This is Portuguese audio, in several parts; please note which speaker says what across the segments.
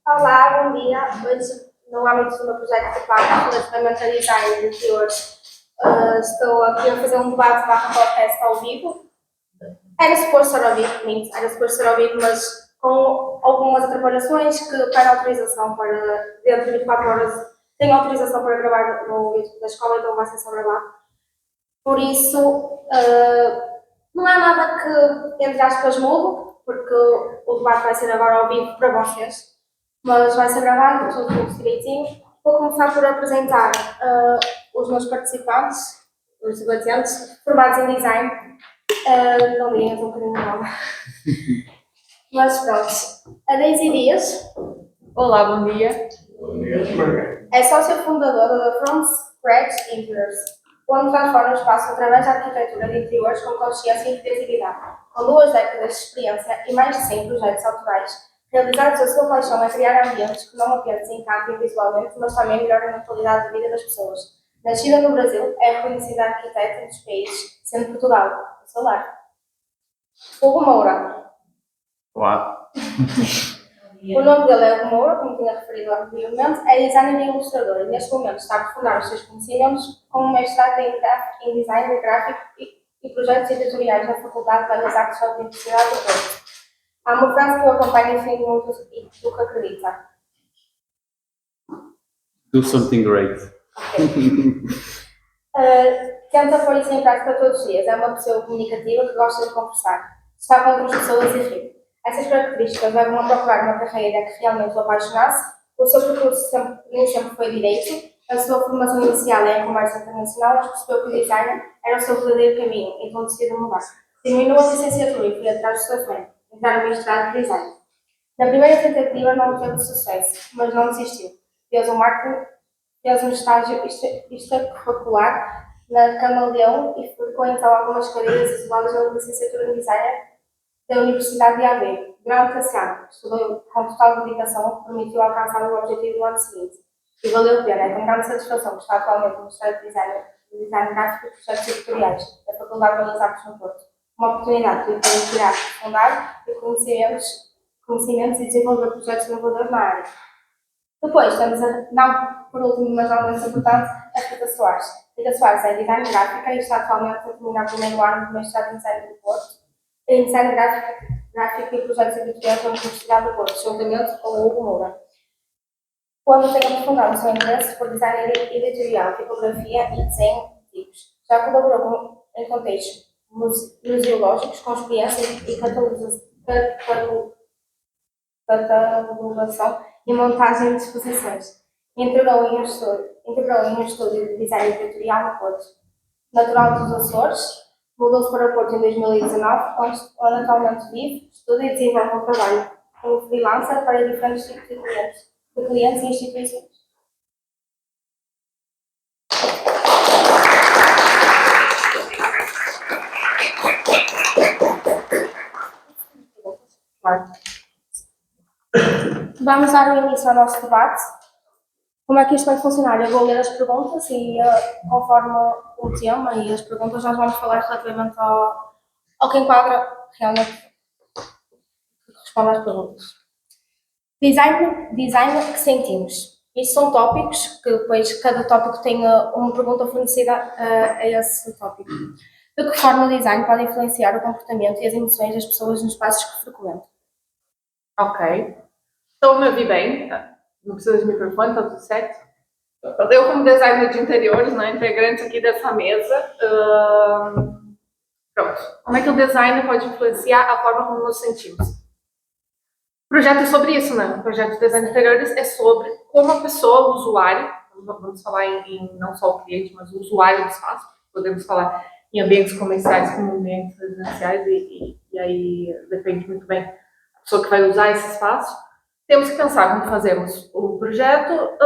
Speaker 1: Olá, bom dia. Hoje, no âmbito do meu projeto de PAC, relativamente a design de interiores, estou aqui a fazer um debate podcast ao vivo. Era suposto ser ao vivo, mas com algumas atrapalhações que pedem autorização para, dentro de 24 horas, tenho autorização para gravar no YouTube da escola, então vai ser só gravado. Por isso, não há nada que, entre aspas, mude, porque o debate vai ser agora ao vivo para vocês, mas vai ser gravado, tudo direitinho. Vou começar por apresentar os meus participantes, os debatentes, formados em design. Não digam, estou um bocadinho nova. Mas pronto. A Daisy Dias.
Speaker 2: Olá, bom dia.
Speaker 3: Bom dia.
Speaker 1: É sócia fundadora da From Scratch Interiors, onde transforma o espaço através da arquitetura de interiores com consciência e criatividade. Com 2 décadas de experiência e mais de 100 projetos autorais, realizados a sua paixão é criar ambientes que não apenas encantem visualmente, mas também melhorem a qualidade de vida das pessoas. Nascida no Brasil, é reconhecida arquiteta dos países, sendo Portugal o seu lar. Hugo Moura.
Speaker 3: Olá.
Speaker 1: O nome dele é Hugo Moura, como tinha referido anteriormente, é designer e ilustrador e neste momento está a aprofundar os seus conhecimentos com um mestrado em design gráfico e projetos editoriais na Faculdade de Belas Artes da Universidade do Porto. Há uma frase que eu acompanho e define muito do que acredita.
Speaker 3: Do something great.
Speaker 1: Tenta pôr isso em prática todos os dias. É uma pessoa comunicativa que gosta de conversar. Está com outras pessoas e rir. Essas características levam a procurar uma carreira que realmente o apaixonasse. O seu percurso nem sempre foi direito. A sua formação inicial é em comércio internacional, mas percebeu que o design era o seu verdadeiro caminho, então decidiu mudar. Terminou a licenciatura e foi atrás do seu sonho, entrar no mestrado de design. Na primeira tentativa não teve sucesso, mas não desistiu. Fez um marketing, fez um estágio extracurricular na Camaleão e ficou então algumas cadeiras isoladas na licenciatura de design da Universidade de Aveiro. Durante esse ano, estudou com total dedicação, o que permitiu alcançar o objetivo do ano seguinte. E valeu a pena, é com grande satisfação que está atualmente no Mestrado de Design Gráfico e Projetos Editoriais da Faculdade de Belas Artes no Porto. Uma oportunidade que lhe permitirá aprofundar conhecimentos e desenvolver projetos inovadores na área. Depois, temos não por último, mas não menos importante, a Rita Soares. Rita Soares é design gráfica e está atualmente a terminar o primeiro ano do Mestrado de Design do Porto, em design gráfico e projetos editoriais da Universidade do Porto, juntamente com o Hugo Moura. Quando tem aprofundado o seu interesse por design editorial, tipografia e desenho de tipos. Já colaborou em contextos museológicos com experiência e catalogação e montagem de exposições. Integrou em um estúdio de design editorial no Porto. Natural dos Açores, mudou-se para o Porto em 2019, onde atualmente vive, estuda e desenvolve um trabalho como freelancer para diferentes tipos de clientes e instituições. Vamos dar o início ao nosso debate. Como é que isto vai funcionar? Eu vou ler as perguntas e, conforme o tema e as perguntas, nós vamos falar relativamente ao que enquadra realmente que responde às perguntas. Design que sentimos. Isto são tópicos que depois cada tópico tem uma pergunta fornecida a esse tópico. De que forma o design pode influenciar o comportamento e as emoções das pessoas nos espaços que frequentam?
Speaker 2: Ok. Estão-me a ouvir bem? Não precisa de microfone, está tudo certo? Eu, como designer de interiores, né, integrante aqui dessa mesa, pronto. Como é que o design pode influenciar a forma como nos sentimos? O projeto é sobre isso, né? O projeto de design de interiores é sobre como a pessoa, o usuário, vamos falar em não só o cliente, mas o usuário do espaço, podemos falar em ambientes comerciais como ambientes residenciais e aí depende muito bem da pessoa que vai usar esse espaço. Temos que pensar quando fazemos o projeto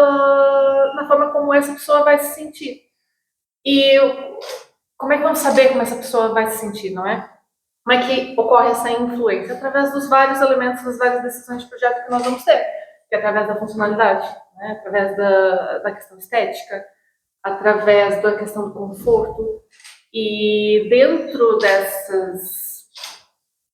Speaker 2: na forma como essa pessoa vai se sentir. E como é que vamos saber como essa pessoa vai se sentir, não é? Como é que ocorre essa influência? Através dos vários elementos, das várias decisões de projeto que nós vamos ter. Que é através da funcionalidade, né? Através da questão estética, através da questão do conforto. E dentro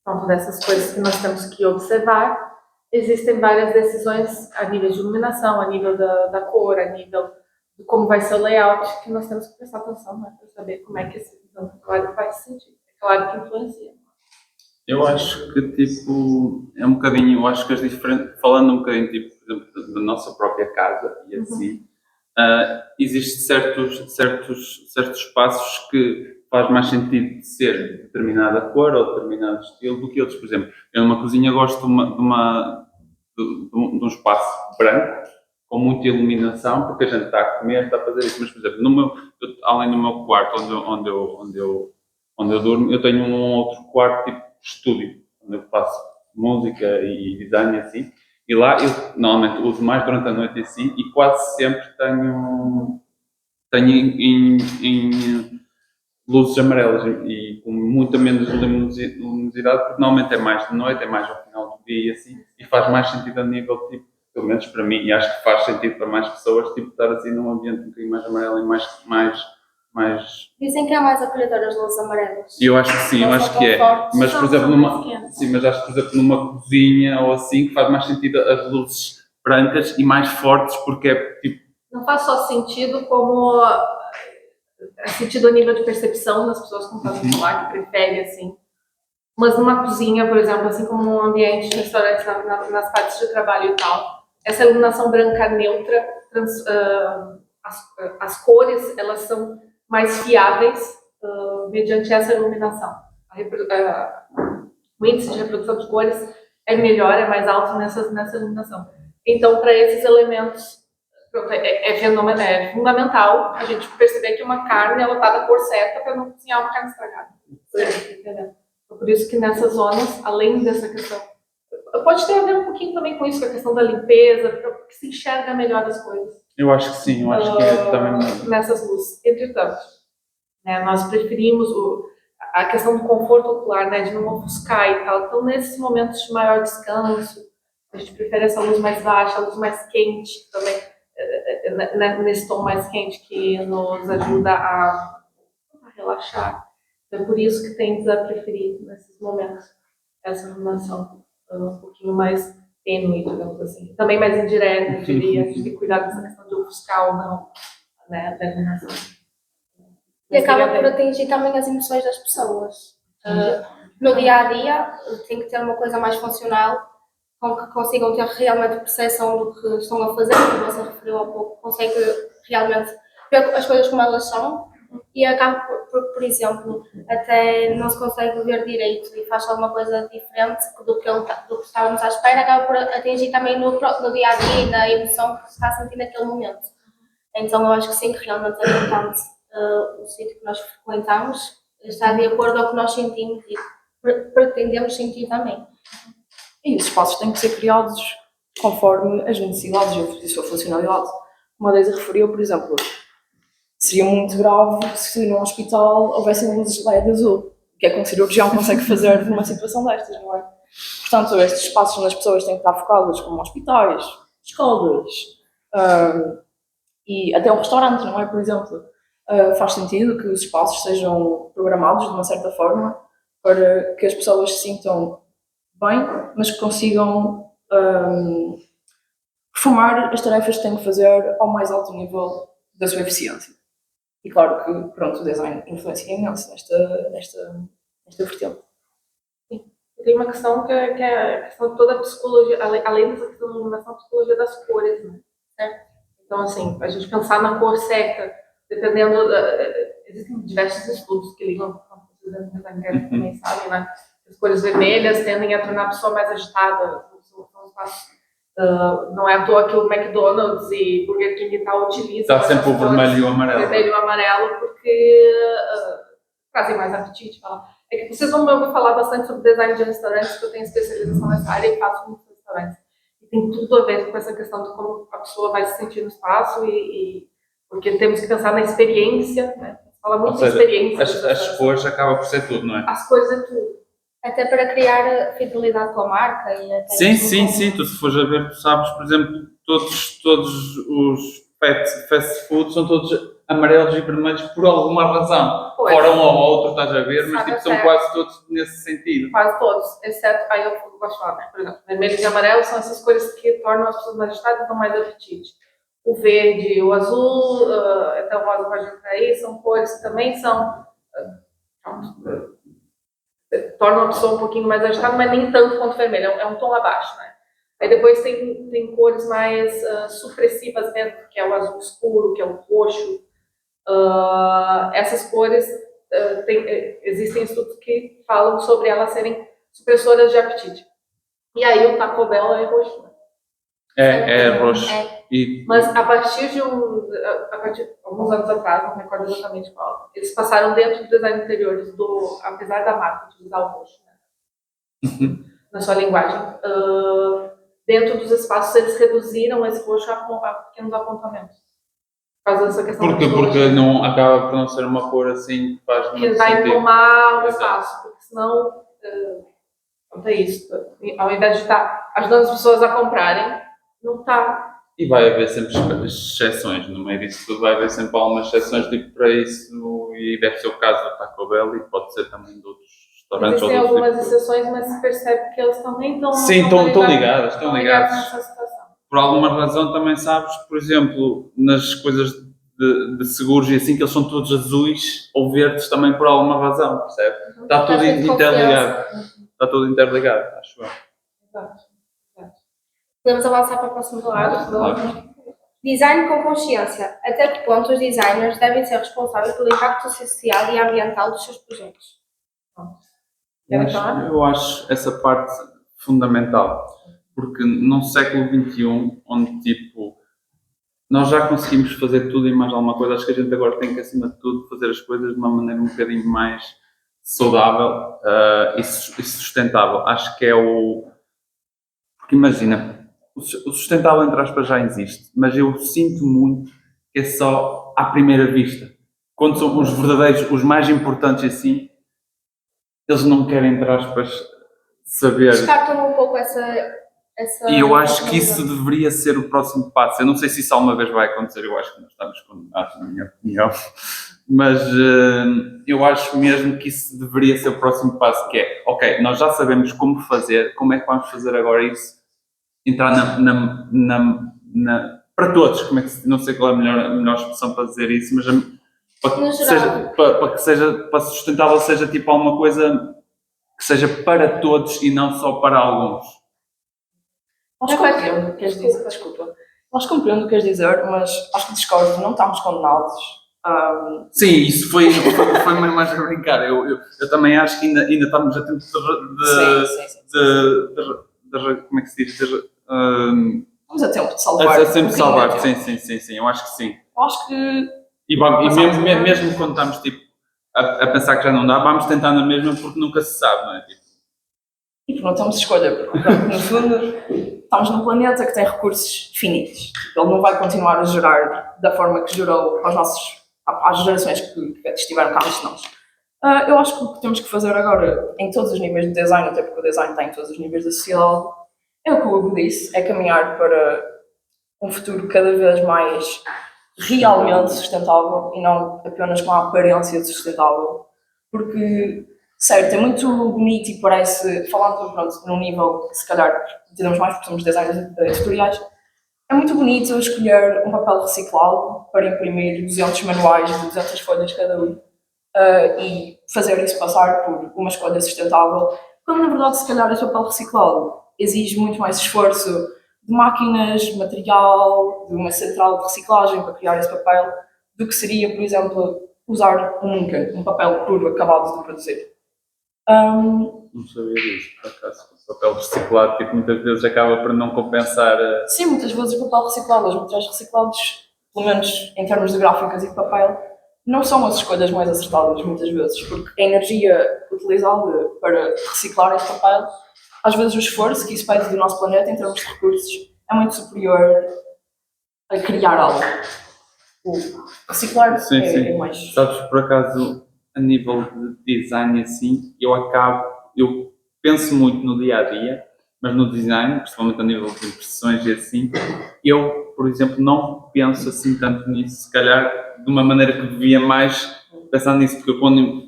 Speaker 2: Pronto, dessas coisas que nós temos que observar. Existem várias decisões a nível de iluminação, a nível da cor, a nível de como vai ser o layout, que nós temos que prestar atenção, né, para saber como é que esse vestuário vai se sentir. É claro que influencia.
Speaker 3: Eu acho que, tipo, é um bocadinho, eu acho que as diferentes, falando um bocadinho, tipo, por exemplo, da nossa própria casa e assim, existem certos espaços que faz mais sentido de ser determinada cor ou determinado estilo do que outros. Por exemplo, eu numa cozinha gosto de um espaço branco, com muita iluminação, porque a gente está a comer, está a fazer isso. Mas, por exemplo, além do meu quarto onde eu durmo, eu tenho um outro quarto tipo estúdio, onde eu faço música e design e assim. E lá eu normalmente uso mais durante a noite assim, e quase sempre tenho em luzes amarelas e com muita menos luminosidade, porque normalmente é mais de noite, é mais ao final do dia e assim, e faz mais sentido a nível, tipo, pelo menos para mim, e acho que faz sentido para mais pessoas, tipo, estar assim num ambiente um bocadinho mais amarelo e mais...
Speaker 1: Dizem que é mais acolhedor as luzes amarelas.
Speaker 3: Eu acho que sim, eu
Speaker 1: Não
Speaker 3: acho
Speaker 1: são
Speaker 3: que é.
Speaker 1: tão fortes.
Speaker 3: Mas, por
Speaker 2: Não,
Speaker 3: exemplo,
Speaker 2: são mais quentes.
Speaker 3: sim, mas acho que, por exemplo, numa cozinha ou assim, que faz mais sentido as luzes brancas e mais fortes, porque é tipo.
Speaker 2: Não faz só sentido como sentido a nível de percepção das pessoas que estão falar, que preferem assim. Mas numa cozinha, por exemplo, assim como um ambiente de restaurante nas partes de trabalho e tal, essa iluminação branca neutra, as cores, elas são mais fiáveis mediante essa iluminação. O índice de reprodução de cores é melhor, é mais alto nessa iluminação. Então, para esses elementos, é fundamental a gente perceber que uma carne ela está da cor certa para não cozinhar uma carne estragada. Por isso que nessas zonas, além dessa questão, pode ter a ver um pouquinho também com isso, com a questão da limpeza, porque se enxerga melhor as coisas.
Speaker 3: Eu acho que sim, eu acho que é também.
Speaker 2: Nessas luzes. Entretanto, né, nós preferimos a questão do conforto ocular, né, de não ofuscar e tal. Então, nesses momentos de maior descanso, a gente prefere essa luz mais baixa, a luz mais quente também, nesse tom mais quente que nos ajuda a relaxar. É por isso que tende a preferir, nesses momentos, essa iluminação um pouquinho mais tênue, digamos assim. Também mais indireta, eu diria. A gente tem que cuidar dessa questão de ofuscar ou não, né, da iluminação.
Speaker 1: E acaba por atingir também as emoções das pessoas. No dia a dia, tem que ter uma coisa mais funcional, com que consigam ter realmente percepção do que estão a fazer, como você referiu há pouco, consegue realmente ver as coisas como elas são, e acaba por exemplo, até não se consegue ver direito e faz alguma coisa diferente do que estávamos à espera, acaba por atingir também no dia a dia e na emoção que se está a sentir naquele momento. Então eu acho que sim, que realmente é importante o sítio que nós frequentamos está de acordo ao que nós sentimos e pretendemos sentir também.
Speaker 4: E os espaços têm que ser criados conforme as necessidades e a sua funcionalidade. Como a Deise referiu, por exemplo, seria muito grave se num hospital houvessem luzes LED azul. O que é que um cirurgião consegue fazer numa situação destas, não é? Portanto, estes espaços onde as pessoas têm que estar focadas, como hospitais, escolas, e até um restaurante, não é? Por exemplo, faz sentido que os espaços sejam programados de uma certa forma para que as pessoas se sintam bem, mas que consigam performar as tarefas que têm que fazer ao mais alto nível da sua eficiência. E claro que, pronto, o design influencia imenso nesta vertente.
Speaker 2: Sim. Tem uma questão que é a questão de toda a psicologia, além dessa questão da iluminação, a psicologia das cores, né? Certo? Então, assim, a gente pensar na cor certa, dependendo... existem diversos estudos que ligam com vocês também sabem, né? As cores vermelhas tendem a tornar a pessoa mais agitada. Não é à toa que o McDonald's e Burger King e tal utilizam...
Speaker 3: Está sempre o vermelho e o amarelo.
Speaker 2: Vermelho e o amarelo, porque trazem mais apetite. É que vocês vão me ouvir falar bastante sobre design de restaurantes, que eu tenho especialização nessa área e faço muitos restaurantes. E tem tudo a ver com essa questão de como a pessoa vai se sentir no espaço porque temos que pensar na experiência, né? Fala muito de experiência.
Speaker 3: As cores acaba por ser tudo, não é?
Speaker 2: As cores é tudo.
Speaker 1: Até para criar fidelidade com a marca e até
Speaker 3: Sim. Tu se fores a ver, tu sabes, por exemplo, todos os fast food são todos amarelos e vermelhos por alguma razão.
Speaker 2: Pois.
Speaker 3: Fora um ou outro, estás a ver, mas
Speaker 2: Sabe,
Speaker 3: tipo, são
Speaker 2: certo.
Speaker 3: quase todos nesse sentido.
Speaker 2: Quase todos, exceto, aí eu gosto de falar, né? Por exemplo, vermelho e amarelo são essas cores que tornam as pessoas mais agitadas e dão mais apetite. O verde, o azul, até o rosa pode entrar aí, são cores que também são, tornam a pessoa um pouquinho mais agitada, mas nem tanto quanto o vermelho, é um tom abaixo, né? Aí depois tem cores mais supressivas mesmo, que é o azul escuro, que é o roxo. Essas cores, existem estudos que falam sobre elas serem supressoras de apetite. E aí o Taco Bell é roxo, né?
Speaker 3: É roxo.
Speaker 1: É.
Speaker 3: E,
Speaker 2: Mas a partir de alguns anos atrás, não recordo exatamente qual, eles passaram dentro do design de interiores, apesar da marca utilizar o roxo, né, na sua linguagem, dentro dos espaços eles reduziram esse roxo a pequenos apontamentos. Por causa dessa questão da
Speaker 3: porque
Speaker 2: psicologia.
Speaker 3: não, acaba por não ser uma cor assim que faz
Speaker 2: Que
Speaker 3: muito
Speaker 2: vai
Speaker 3: sentido.
Speaker 2: tomar o
Speaker 3: Exato.
Speaker 2: espaço, porque senão não tem isso. Ao invés de estar ajudando as pessoas a comprarem, não está.
Speaker 3: E vai haver sempre exceções, no meio disso tudo vai haver sempre algumas exceções tipo para isso, e deve ser o caso do Taco Bell e pode ser também de outros restaurantes.
Speaker 2: Existem
Speaker 3: ou de outros
Speaker 2: algumas exceções, mas se percebe que eles também estão.
Speaker 3: Sim, estão ligados,
Speaker 2: estão ligados nessa situação.
Speaker 3: Por alguma razão também sabes, por exemplo, nas coisas de seguros e assim, que eles são todos azuis ou verdes também por alguma razão, percebe? Está tudo interligado. Está tudo interligado, acho eu.
Speaker 2: Exato.
Speaker 1: Podemos avançar para o próximo slide.
Speaker 3: Claro.
Speaker 1: Design com consciência. Até que ponto os designers devem ser responsáveis pelo impacto social e ambiental dos seus projetos?
Speaker 2: Querem falar?
Speaker 3: Eu acho essa parte fundamental, porque num século XXI, onde tipo, nós já conseguimos fazer tudo e mais alguma coisa, acho que a gente agora tem que, acima de tudo, fazer as coisas de uma maneira um bocadinho mais saudável e sustentável. Acho que é o... Porque imagina, o sustentável, entre aspas, já existe, mas eu sinto muito que é só à primeira vista. Quando são os verdadeiros, os mais importantes assim, eles não querem, entre aspas, saber.
Speaker 1: Descartam um pouco essa
Speaker 3: E eu acho que isso deveria ser o próximo passo. Eu não sei se isso alguma vez vai acontecer, eu acho que nós estamos condenados, na minha opinião. Mas eu acho mesmo que isso deveria ser o próximo passo, que é, ok, nós já sabemos como fazer, como é que vamos fazer agora isso? Entrar para todos, como é que, não sei qual é a melhor expressão para dizer isso, mas para sustentável seja tipo alguma coisa que seja para todos e não só para alguns.
Speaker 4: Nós compreendo o que queres dizer, desculpa. Nós compreendo o que queres dizer, mas acho que discordo, não estamos condenados.
Speaker 3: Sim, isso foi mais a brincar. Eu também acho que ainda estamos a tempo de como é que se diz?
Speaker 4: Estamos a tempo de salvar.
Speaker 3: É sempre salvar, sim, eu acho que sim.
Speaker 4: Eu acho que...
Speaker 3: E mesmo quando estamos tipo, a pensar que já não dá, vamos tentar na mesma porque nunca se sabe, não é? Tipo.
Speaker 4: E porque não temos escolha, porque no fundo estamos num planeta que tem recursos finitos. Ele não vai continuar a gerar da forma que gerou às gerações que estiveram cá antes de nós. Eu acho que o que temos que fazer agora, em todos os níveis de design, até porque o design está em todos os níveis da sociedade, é o que o Hugo disse, é caminhar para um futuro cada vez mais realmente sustentável e não apenas com a aparência de sustentável. Porque, certo, é muito bonito e parece, falando num nível que se calhar entendemos mais porque somos designers editoriais, é muito bonito escolher um papel reciclado para imprimir 200 manuais de 200 folhas cada um e fazer isso passar por uma escolha sustentável, quando na verdade se calhar esse papel reciclado exige muito mais esforço de máquinas, material, de uma central de reciclagem para criar esse papel, do que seria, por exemplo, usar um papel puro acabado de produzir.
Speaker 3: Não sabia disso, por acaso. O papel reciclado, tipo, muitas vezes acaba por não compensar.
Speaker 4: Sim, muitas vezes o papel reciclado, os materiais reciclados, pelo menos em termos de gráficas e de papel, não são as escolhas mais acertadas, muitas vezes, porque a energia utilizada para reciclar esse papel, às vezes o esforço que isso pede do nosso planeta em termos de recursos é muito superior a criar algo. O reciclar é mais...
Speaker 3: Sabes, por acaso, a nível de design assim, eu penso muito no dia-a-dia, mas no design, principalmente a nível de impressões e assim, eu, por exemplo, não penso assim tanto nisso, se calhar de uma maneira que devia mais pensar nisso, porque eu quando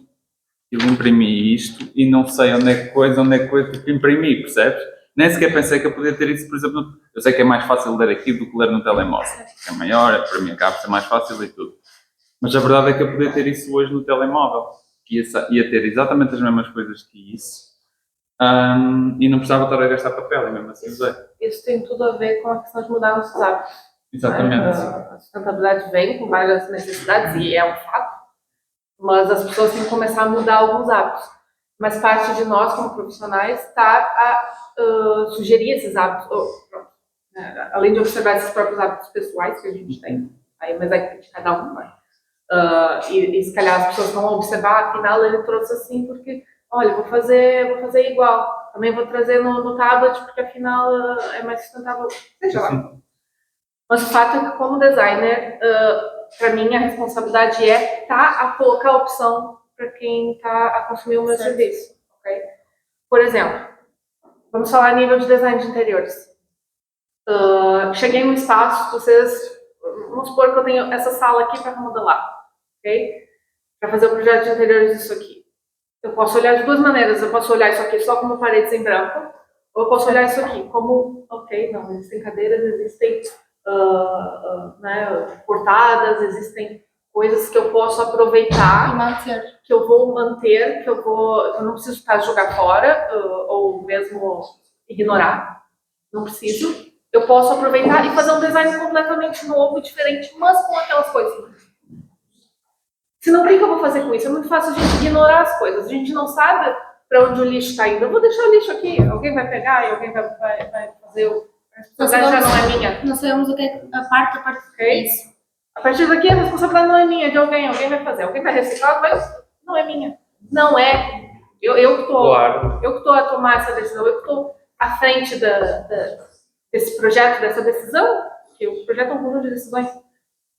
Speaker 3: eu imprimi isto e não sei onde é que tipo, imprimi, percebes? Nem sequer pensei que eu podia ter isso, por exemplo, eu sei que é mais fácil ler aqui do que ler no telemóvel, é maior, para mim acaba por ser mais fácil e tudo. Mas a verdade é que eu podia ter isso hoje no telemóvel, que ia ter exatamente as mesmas coisas que isso, e não precisava estar a gastar papel, e mesmo assim usei.
Speaker 2: Isso tem tudo a ver com a questão de mudar nossos hábitos.
Speaker 3: Exatamente.
Speaker 2: A sustentabilidade vem com várias necessidades, e é um fato, mas as pessoas têm que começar a mudar alguns hábitos. Mas parte de nós, como profissionais, está a sugerir esses hábitos, além de observar esses próprios hábitos pessoais que a gente tem, aí, mas é de cada um, né? E se calhar as pessoas vão observar, afinal ele trouxe assim, porque, olha, vou fazer igual, também vou trazer no tablet, porque afinal é mais sustentável, seja lá. Mas o fato é que, como designer, para mim a responsabilidade é a colocar a opção para quem está a consumir o meu serviço, ok? Por exemplo, vamos falar a nível de design de interiores. Cheguei num espaço, vamos supor que eu tenho essa sala aqui para remodelar, ok? Para fazer o projeto de interiores disso aqui. Eu posso olhar de duas maneiras. Eu posso olhar isso aqui só como paredes em branco, ou eu posso olhar isso aqui como, ok, não, existem cadeiras, existem portadas, existem coisas que eu posso aproveitar,
Speaker 1: E manter.
Speaker 2: que eu vou manter, que eu não preciso estar jogar fora, ou mesmo ignorar, não preciso. Eu posso aproveitar e fazer um design completamente novo, diferente, mas com aquelas coisas. Senão, o que eu vou fazer com isso? É muito fácil a gente ignorar as coisas. A gente não sabe para onde o lixo está indo. Eu vou deixar o lixo aqui. Alguém vai pegar e alguém vai fazer o... A responsabilidade já não é minha.
Speaker 1: Não sabemos o que é a parte
Speaker 2: Okay?
Speaker 1: disso.
Speaker 2: A partir daqui, a responsabilidade não é minha, é de alguém. Alguém vai fazer. Alguém vai reciclar, não é minha. Não é. Eu que estou a tomar essa decisão. Eu que estou à frente desse projeto, dessa decisão. Que o projeto é um conjunto de decisões.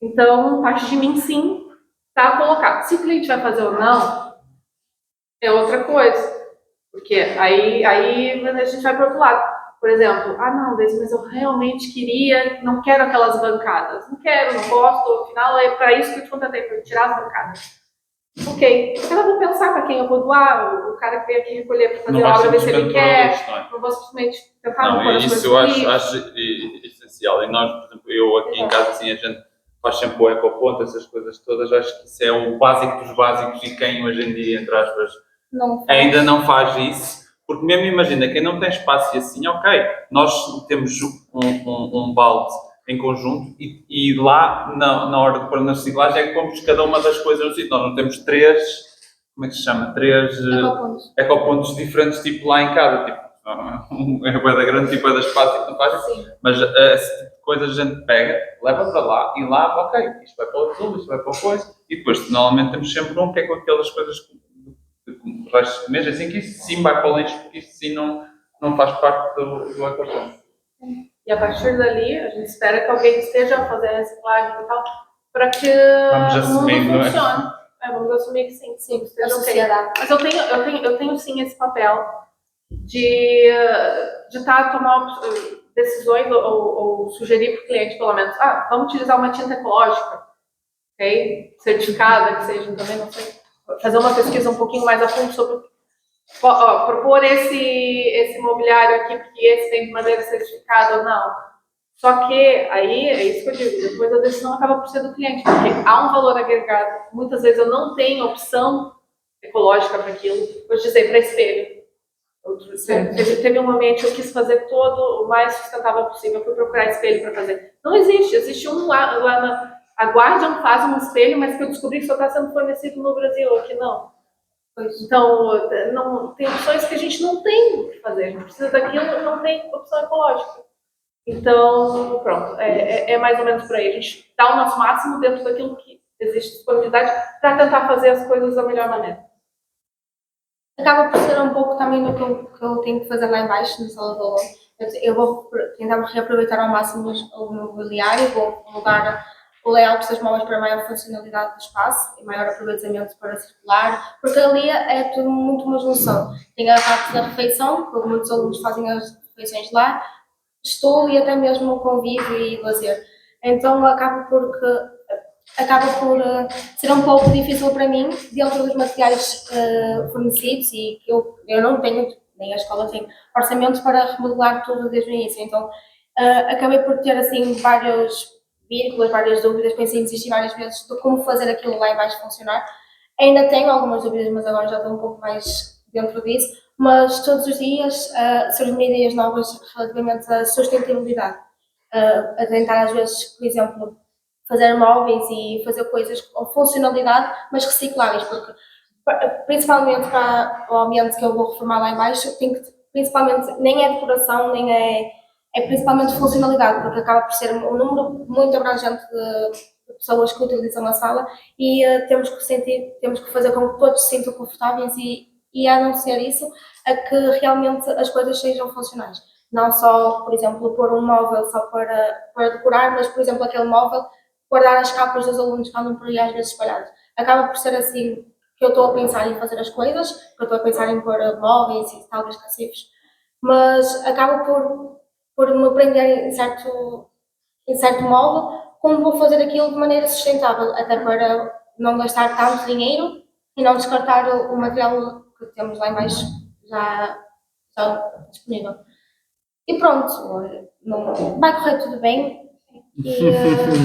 Speaker 2: Então, parte de mim, sim, está a colocar. Se o cliente vai fazer ou não, é outra coisa. Porque aí a gente vai para o outro lado. Por exemplo, não, Deise, mas eu realmente não quero aquelas bancadas. Não quero, não gosto, afinal é para isso que eu te contratei, para tirar as bancadas. Ok, eu vou pensar para quem eu vou doar, o cara que veio aqui recolher para fazer a obra, ver se ele quer. Não vou simplesmente tentar não pôr as coisas.
Speaker 3: Isso eu acho essencial. E nós, por exemplo, eu aqui em casa, assim, a gente faz sempre o ecoponto, essas coisas todas. Acho que isso é o básico dos básicos e quem hoje em dia, entre aspas, ainda não faz isso. Porque mesmo imagina, quem não tem espaço e assim, ok, nós temos um balde em conjunto e lá, na hora de pôr na reciclagem, é que pomos cada uma das coisas no sítio. Nós não temos três, como é que se chama? Três ecopontos diferentes, tipo lá em casa, tipo, é bué da grande, tipo é da espaço, tipo, não faz assim. Mas esse tipo de coisas a gente pega, leva para lá e lá, ok, isto vai para o azul, isto vai para o coisa, e depois normalmente temos sempre um que é com aquelas coisas restos de comer, assim que isso sim vai para o lixo, porque isso sim não faz parte do ecoponto.
Speaker 2: E a partir dali, a gente espera que alguém esteja a fazer a reciclagem e tal, para que
Speaker 3: o mundo
Speaker 2: funcione. Vamos assumir que sim, esteja ok. Mas eu tenho sim esse papel de estar a tomar decisões ou sugerir para o cliente, pelo menos, vamos utilizar uma tinta ecológica, ok? Certificada, que seja, também não sei. Fazer uma pesquisa um pouquinho mais a fundo sobre propor esse mobiliário aqui, porque esse tem de madeira certificada ou não. Só que aí, é isso que eu digo, depois a decisão acaba por ser do cliente, porque há um valor agregado. Muitas vezes eu não tenho opção ecológica para aquilo. Vou dizer, para espelho. Teve um ambiente que eu quis fazer todo o mais sustentável possível, eu fui procurar espelho para fazer. Não existe um lá na... A Guardian faz um espelho, mas que eu descobri que só está sendo fornecido no Brasil, aqui não. Então, não, tem opções que a gente não tem o que fazer. A gente precisa daquilo, não tem opção ecológica. Então, pronto, é mais ou menos por aí. A gente dá o nosso máximo dentro daquilo que existe disponibilidade para tentar fazer as coisas da melhor maneira.
Speaker 1: Acaba por ser um pouco também do que eu tenho que fazer lá embaixo, no sala de aula. Eu vou tentar reaproveitar ao máximo o mobiliário, vou mudar o layout das móveis para maior funcionalidade do espaço e maior aproveitamento para circular, porque ali é tudo muito uma junção. Tem a parte da refeição, porque muitos alunos fazem as refeições lá, estudo e até mesmo o convívio e lazer. Então acaba porque acaba por ser um pouco difícil para mim, dentro dos materiais fornecidos, e que eu não tenho, nem a escola tem, orçamentos para remodelar tudo desde o início. Então, acabei por ter, assim, vários vírgulas, várias dúvidas, pensei em desistir várias vezes de como fazer aquilo lá em baixo funcionar. Ainda tenho algumas dúvidas, mas agora já estou um pouco mais dentro disso. Mas todos os dias surgem ideias novas relativamente à sustentabilidade. A tentar, às vezes, por exemplo, fazer móveis e fazer coisas com funcionalidade, mas recicláveis, porque principalmente para o ambiente que eu vou reformar lá em baixo, tem que, principalmente, nem é decoração, nem é principalmente funcionalidade, porque acaba por ser um número muito abrangente de pessoas que utilizam a sala e temos que fazer com que todos se sintam confortáveis e a não ser isso, a que realmente as coisas sejam funcionais. Não só, por exemplo, pôr um móvel só para decorar, mas, por exemplo, aquele móvel, guardar as capas dos alunos que andam por aí às vezes espalhados. Acaba por ser assim que eu estou a pensar em fazer as coisas, que eu estou a pensar em pôr móveis e talvez cacifes, mas acaba por me prender em certo modo como vou fazer aquilo de maneira sustentável, até para não gastar tanto dinheiro e não descartar o material que temos lá em baixo já disponível. E pronto, não, vai correr tudo bem. E,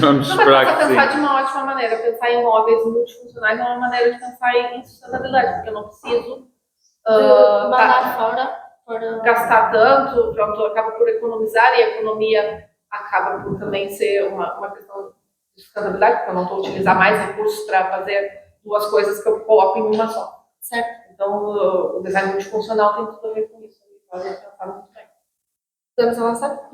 Speaker 3: Vamos
Speaker 2: Não, mas
Speaker 3: esperar
Speaker 2: você
Speaker 3: que
Speaker 2: pensar
Speaker 3: sim.
Speaker 2: de uma ótima maneira. Pensar em móveis multifuncionais é uma maneira de pensar em sustentabilidade, porque eu não preciso
Speaker 1: de mandar fora para
Speaker 2: gastar tanto, pronto, acaba por economizar e a economia acaba por também ser uma questão de sustentabilidade, porque eu não estou a utilizar mais recursos para fazer duas coisas que eu coloco em uma só.
Speaker 1: certo.
Speaker 2: Então, o design multifuncional tem tudo a ver com isso. Pode pensar muito bem.
Speaker 1: Podemos avançar?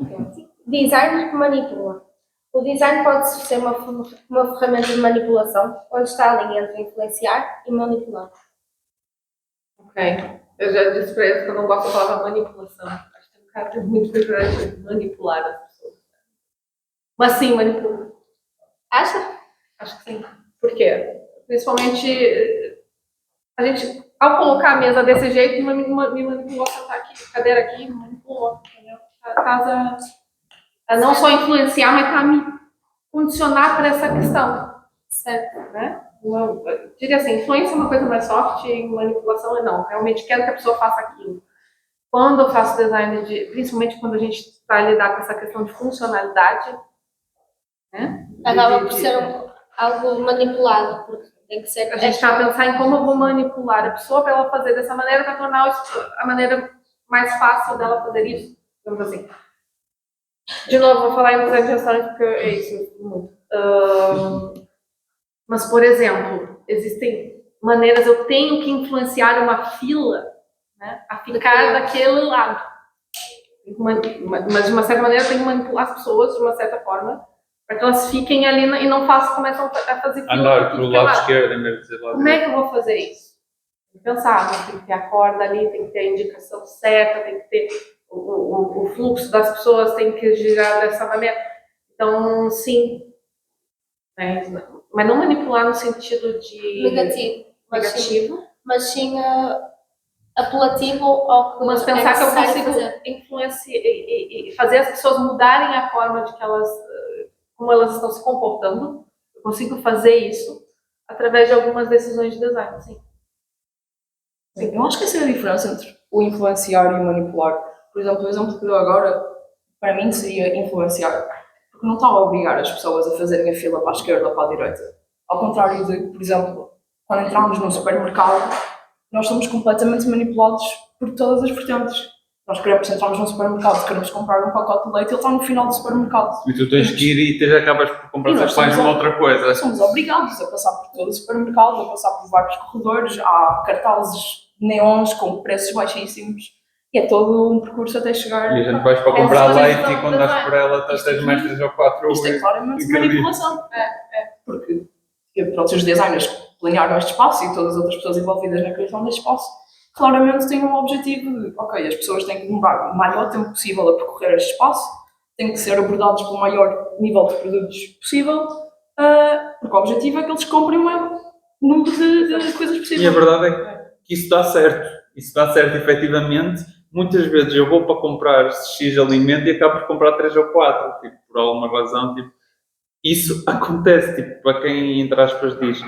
Speaker 1: Design que manipula. O design pode ser uma ferramenta de manipulação, onde está a linha entre influenciar e manipular.
Speaker 2: Ok. Eu já disse para eles que eu não gosto da palavra manipulação. Acho que tem um cara muito pejorativo manipular as pessoas. Mas sim, manipula.
Speaker 1: Acha?
Speaker 2: Acho que sim. Por quê? Principalmente, a gente, ao colocar a mesa desse jeito, me manipulou a sentar aqui, a cadeira aqui, me manipulou, entendeu? A casa, a não só influenciar, mas a me condicionar para essa questão.
Speaker 1: Certo.
Speaker 2: Né? Eu diria assim, influência é uma coisa mais soft e manipulação é não. Realmente quero que a pessoa faça aquilo. Quando eu faço design, principalmente quando a gente está a lidar com essa questão de funcionalidade, né?
Speaker 1: Acaba por ser algo manipulado, porque tem que ser.
Speaker 2: A gente está a pensar em como eu vou manipular a pessoa para ela fazer dessa maneira, para tornar a maneira mais fácil dela fazer isso, digamos assim. De novo, vou falar em design de restaurante porque é isso, muito. Mas, por exemplo, existem maneiras, eu tenho que influenciar uma fila, né, a ficar daquele lado. Mas, de uma certa maneira, eu tenho que manipular as pessoas, de uma certa forma, para que elas fiquem ali e não começam a fazer fila.
Speaker 3: Andar para o lado esquerdo em vez de ser lado
Speaker 2: Como é que eu vou fazer isso? Tem que pensar, né? Tem que ter a corda ali, tem que ter a indicação certa, tem que ter o fluxo das pessoas, tem que girar dessa maneira. Então, sim. Mas não manipular no sentido de
Speaker 1: negativo, mas sim apelativo ao que
Speaker 2: mas pensar que eu
Speaker 1: necessário
Speaker 2: consigo influenciar e fazer as pessoas mudarem a forma de que como elas estão se comportando. Eu consigo fazer isso através de algumas decisões de design, sim.
Speaker 4: Sim, eu acho que essa é a diferença entre o influenciar e o manipular. Por exemplo, o exemplo que eu dou agora, para mim, seria influenciar. Porque não está a obrigar as pessoas a fazerem a fila para a esquerda ou para a direita. Ao contrário de, por exemplo, quando entramos num supermercado, nós somos completamente manipulados por todas as vertentes. Nós queremos, entramos num supermercado, queremos comprar um pacote de leite, ele está no final do supermercado.
Speaker 3: E tu tens que ir e acabas por comprar mais uma outra coisa.
Speaker 4: Somos obrigados a passar por todo o supermercado, a passar por vários corredores, há cartazes neons com preços baixíssimos. E é todo um percurso até chegar.
Speaker 3: E a gente vais para comprar
Speaker 2: Essa
Speaker 3: leite
Speaker 2: questão
Speaker 3: e quando das por ela tens mais 3 ou 4
Speaker 4: Isto é claramente
Speaker 3: Acredito.
Speaker 4: manipulação. Porque pronto, os designers que planearam este espaço e todas as outras pessoas envolvidas na criação deste espaço claramente têm um objetivo de, ok, as pessoas têm que demorar o maior tempo possível a percorrer este espaço, têm que ser abordados pelo maior nível de produtos possível, porque o objetivo é que eles comprem o maior número de coisas possível.
Speaker 3: E a verdade é que isso dá certo. Isso dá certo, efetivamente. Muitas vezes eu vou para comprar X alimento e acabo por comprar 3 ou 4, tipo, por alguma razão, tipo, isso acontece, tipo, para quem, entre aspas, diz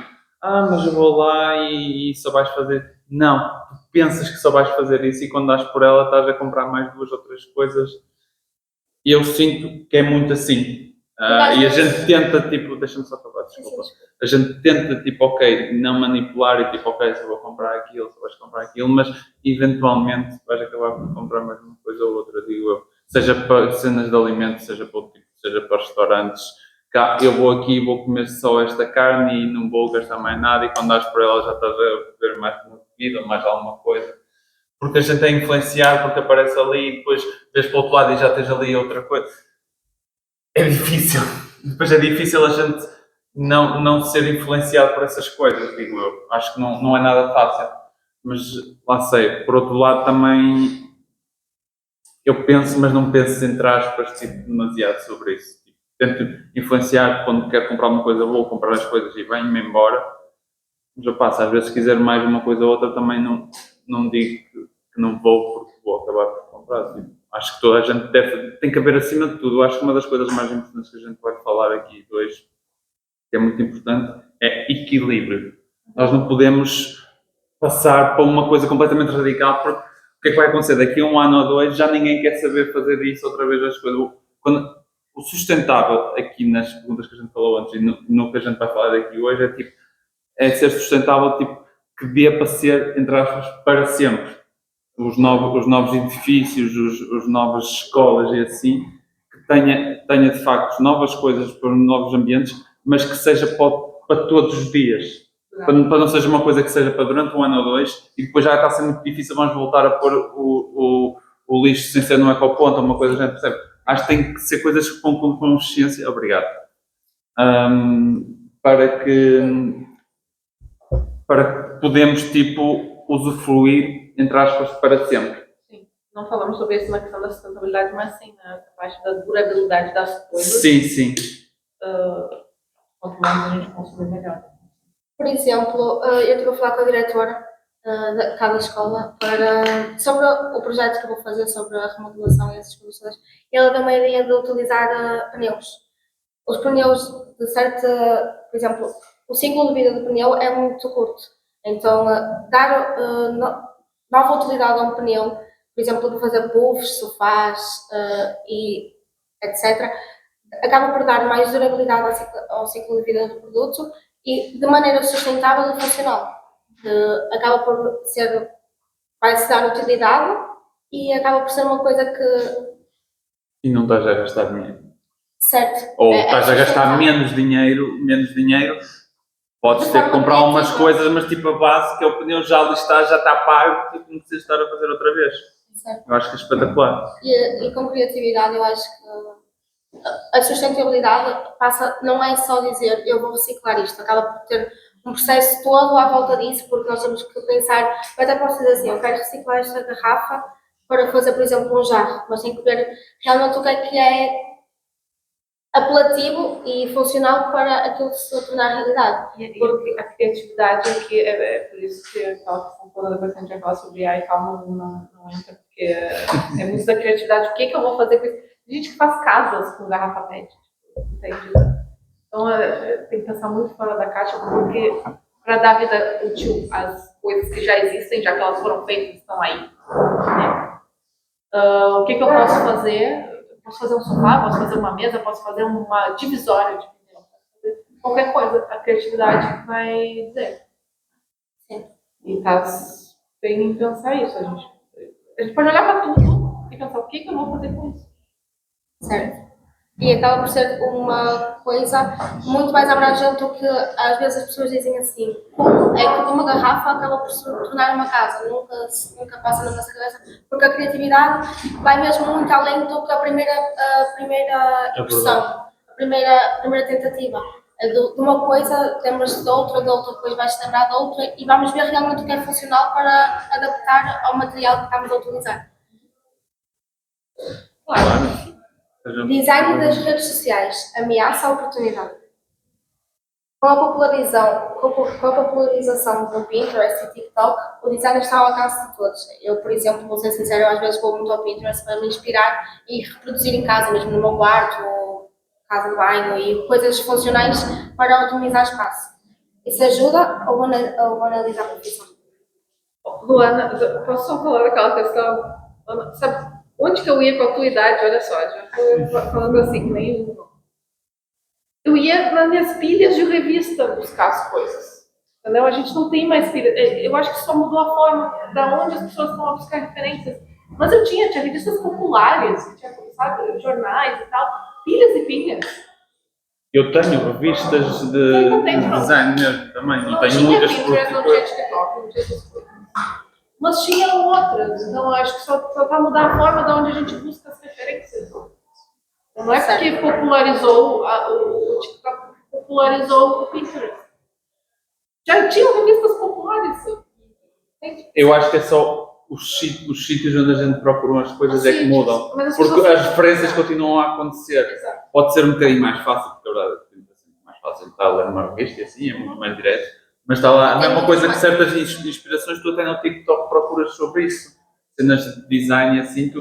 Speaker 3: mas eu vou lá e só vais fazer... Não, tu pensas que só vais fazer isso e quando dás por ela estás a comprar mais 2 ou 3 coisas. E eu sinto que é muito assim. E a gente tenta, tipo, deixa-me só acabar, desculpa. A gente tenta, tipo, ok, não manipular e tipo, ok, só vou comprar aquilo, só vais comprar aquilo, mas eventualmente vais acabar por comprar mais uma coisa ou outra, digo eu. Seja para cenas de alimentos, seja para o tipo, seja para restaurantes. Cá, eu vou aqui e vou comer só esta carne e não vou gastar mais nada e quando dás por ela já estás a ver mais uma comida ou mais alguma coisa. Porque a gente é influenciado, porque aparece ali e depois vês para o outro lado e já tens ali outra coisa. É difícil. Depois é difícil a gente não ser influenciado por essas coisas, digo eu. Acho que não é nada fácil. Mas lá sei. Por outro lado também eu penso, mas não penso entre aspas tipo, demasiado sobre isso. Tipo, tento influenciar quando quero comprar uma coisa, vou comprar as coisas e venho-me embora. Mas eu passo, às vezes se quiser mais uma coisa ou outra também não digo que não vou porque vou acabar por comprar. Tipo, acho que toda a gente tem que haver acima de tudo. Acho que uma das coisas mais importantes que a gente vai falar aqui hoje, que é muito importante, é equilíbrio. Nós não podemos passar para uma coisa completamente radical porque o que é que vai acontecer? Daqui a 1 ano ou 2 já ninguém quer saber fazer isso outra vez as coisas. O sustentável aqui nas perguntas que a gente falou antes e no que a gente vai falar aqui hoje é tipo é ser sustentável, tipo, que dê para ser, entre aspas, para sempre. Os novos edifícios, as novas escolas e assim, que tenha de facto novas coisas para novos ambientes, mas que seja para todos os dias. Para não seja uma coisa que seja para durante 1 ano ou 2 e depois já está a ser muito difícil, vamos voltar a pôr o lixo sem ser no ecoponto ou uma coisa já percebe. Acho que tem que ser coisas com consciência. Obrigado. Para que podemos, tipo, usufruir, entre aspas, para sempre.
Speaker 2: Sim. Não falamos sobre isso na questão da sustentabilidade, mas sim na parte da durabilidade das coisas.
Speaker 3: Sim.
Speaker 2: Quanto mais a gente consumir, melhor.
Speaker 1: Por exemplo, eu estive a falar com a diretora de cada escola sobre o projeto que eu vou fazer sobre a remodelação e essas coisas. E ela deu uma ideia de utilizar pneus. Os pneus, de certa, por exemplo, o ciclo de vida do pneu é muito curto. Então, dar nova utilidade a um pneu, por exemplo, para fazer puffs, sofás e etc., acaba por dar mais durabilidade ao ciclo de vida do produto e de maneira sustentável e funcional. Acaba por ser, vai-se dar utilidade e acaba por ser uma coisa que...
Speaker 3: E não estás a gastar dinheiro.
Speaker 1: Certo.
Speaker 3: Ou estás a gastar menos dinheiro, podes ter que comprar umas coisas, mas tipo a base, que é o pneu já ali está pago, tipo, não precisas estar a fazer outra vez.
Speaker 1: Certo.
Speaker 3: Eu acho que é espetacular.
Speaker 1: E com criatividade eu acho que a sustentabilidade não é só dizer eu vou reciclar isto, acaba por ter um processo todo à volta disso, porque nós temos que pensar, eu até posso dizer assim, eu quero reciclar esta garrafa para fazer, por exemplo, um jarro, mas tem que ver realmente o que é apelativo e funcional para aquilo se tornar realidade.
Speaker 2: Porque a criatividade aqui é por isso que aquela questão toda depois que a gente vai falar sobre AI calma não entra, porque é muito da criatividade. O que eu vou fazer com isso? Gente que faz casas com garrafa PET, entende? Então tem que pensar muito fora da caixa, porque para dar vida útil às coisas que já existem, já que elas foram feitas, estão aí. Né? O que eu posso fazer? Posso fazer um sofá, posso fazer uma mesa, posso fazer uma divisória de pneu, qualquer coisa, a criatividade vai dizer.
Speaker 1: Sim.
Speaker 2: E tá bem em pensar isso, a gente pode olhar para tudo e pensar o que eu vou fazer com isso.
Speaker 1: Certo. E acaba por ser uma coisa muito mais abrangente do que às vezes as pessoas dizem assim, é que uma garrafa acaba por se tornar uma casa, nunca passa na nossa cabeça, porque a criatividade vai mesmo muito além do que a primeira impressão, a primeira tentativa. De uma coisa, lembras-te de outra, depois vais-te lembrar de outra e vamos ver realmente o que é funcional para adaptar ao material que estamos a utilizar.
Speaker 3: Claro.
Speaker 1: Design das redes sociais, ameaça à oportunidade. Com a popularização do Pinterest e TikTok, o design está ao alcance de todos. Eu, por exemplo, vou ser sincera, às vezes vou muito ao Pinterest para me inspirar e reproduzir em casa, mesmo no meu quarto, ou casa de banho e coisas funcionais para otimizar espaço. Isso ajuda ou banaliza a profissão?
Speaker 2: Luana, posso só falar daquela questão? Luana, sabe onde que eu ia com a tua idade? Olha só, já tô falando assim, que nem eu ia nas minhas pilhas de revista buscar as coisas. Entendeu? A gente não tem mais pilha. Eu acho que só mudou a forma da onde as pessoas estão a buscar referências. Mas eu tinha revistas populares, tinha, sabe, jornais e tal, pilhas e pilhas.
Speaker 3: Eu tenho revistas
Speaker 2: Não tem,
Speaker 3: de
Speaker 2: não.
Speaker 3: design mesmo também.
Speaker 2: Não
Speaker 3: E tenho
Speaker 2: tinha
Speaker 3: muitas
Speaker 2: Pinterest, não tinha TikTok, não tinha essas coisas. Mas tinha outras, então acho que só para mudar a forma de onde a gente busca as referências. Não é porque popularizou o TikTok, popularizou o Pinterest. Já tinham revistas populares.
Speaker 3: Eu acho que é só os sítios onde a gente procura as coisas é que mudam.
Speaker 2: Mas as
Speaker 3: Porque
Speaker 2: pessoas-
Speaker 3: as referências continuam a acontecer.
Speaker 2: Exato.
Speaker 3: Pode ser um bocadinho mais fácil, porque a verdade é que é muito mais fácil estar a ler uma revista e assim, é muito mais direto. Mas está lá a mesma coisa que certas inspirações tu até no TikTok procuras sobre isso. Cenas de design e assim.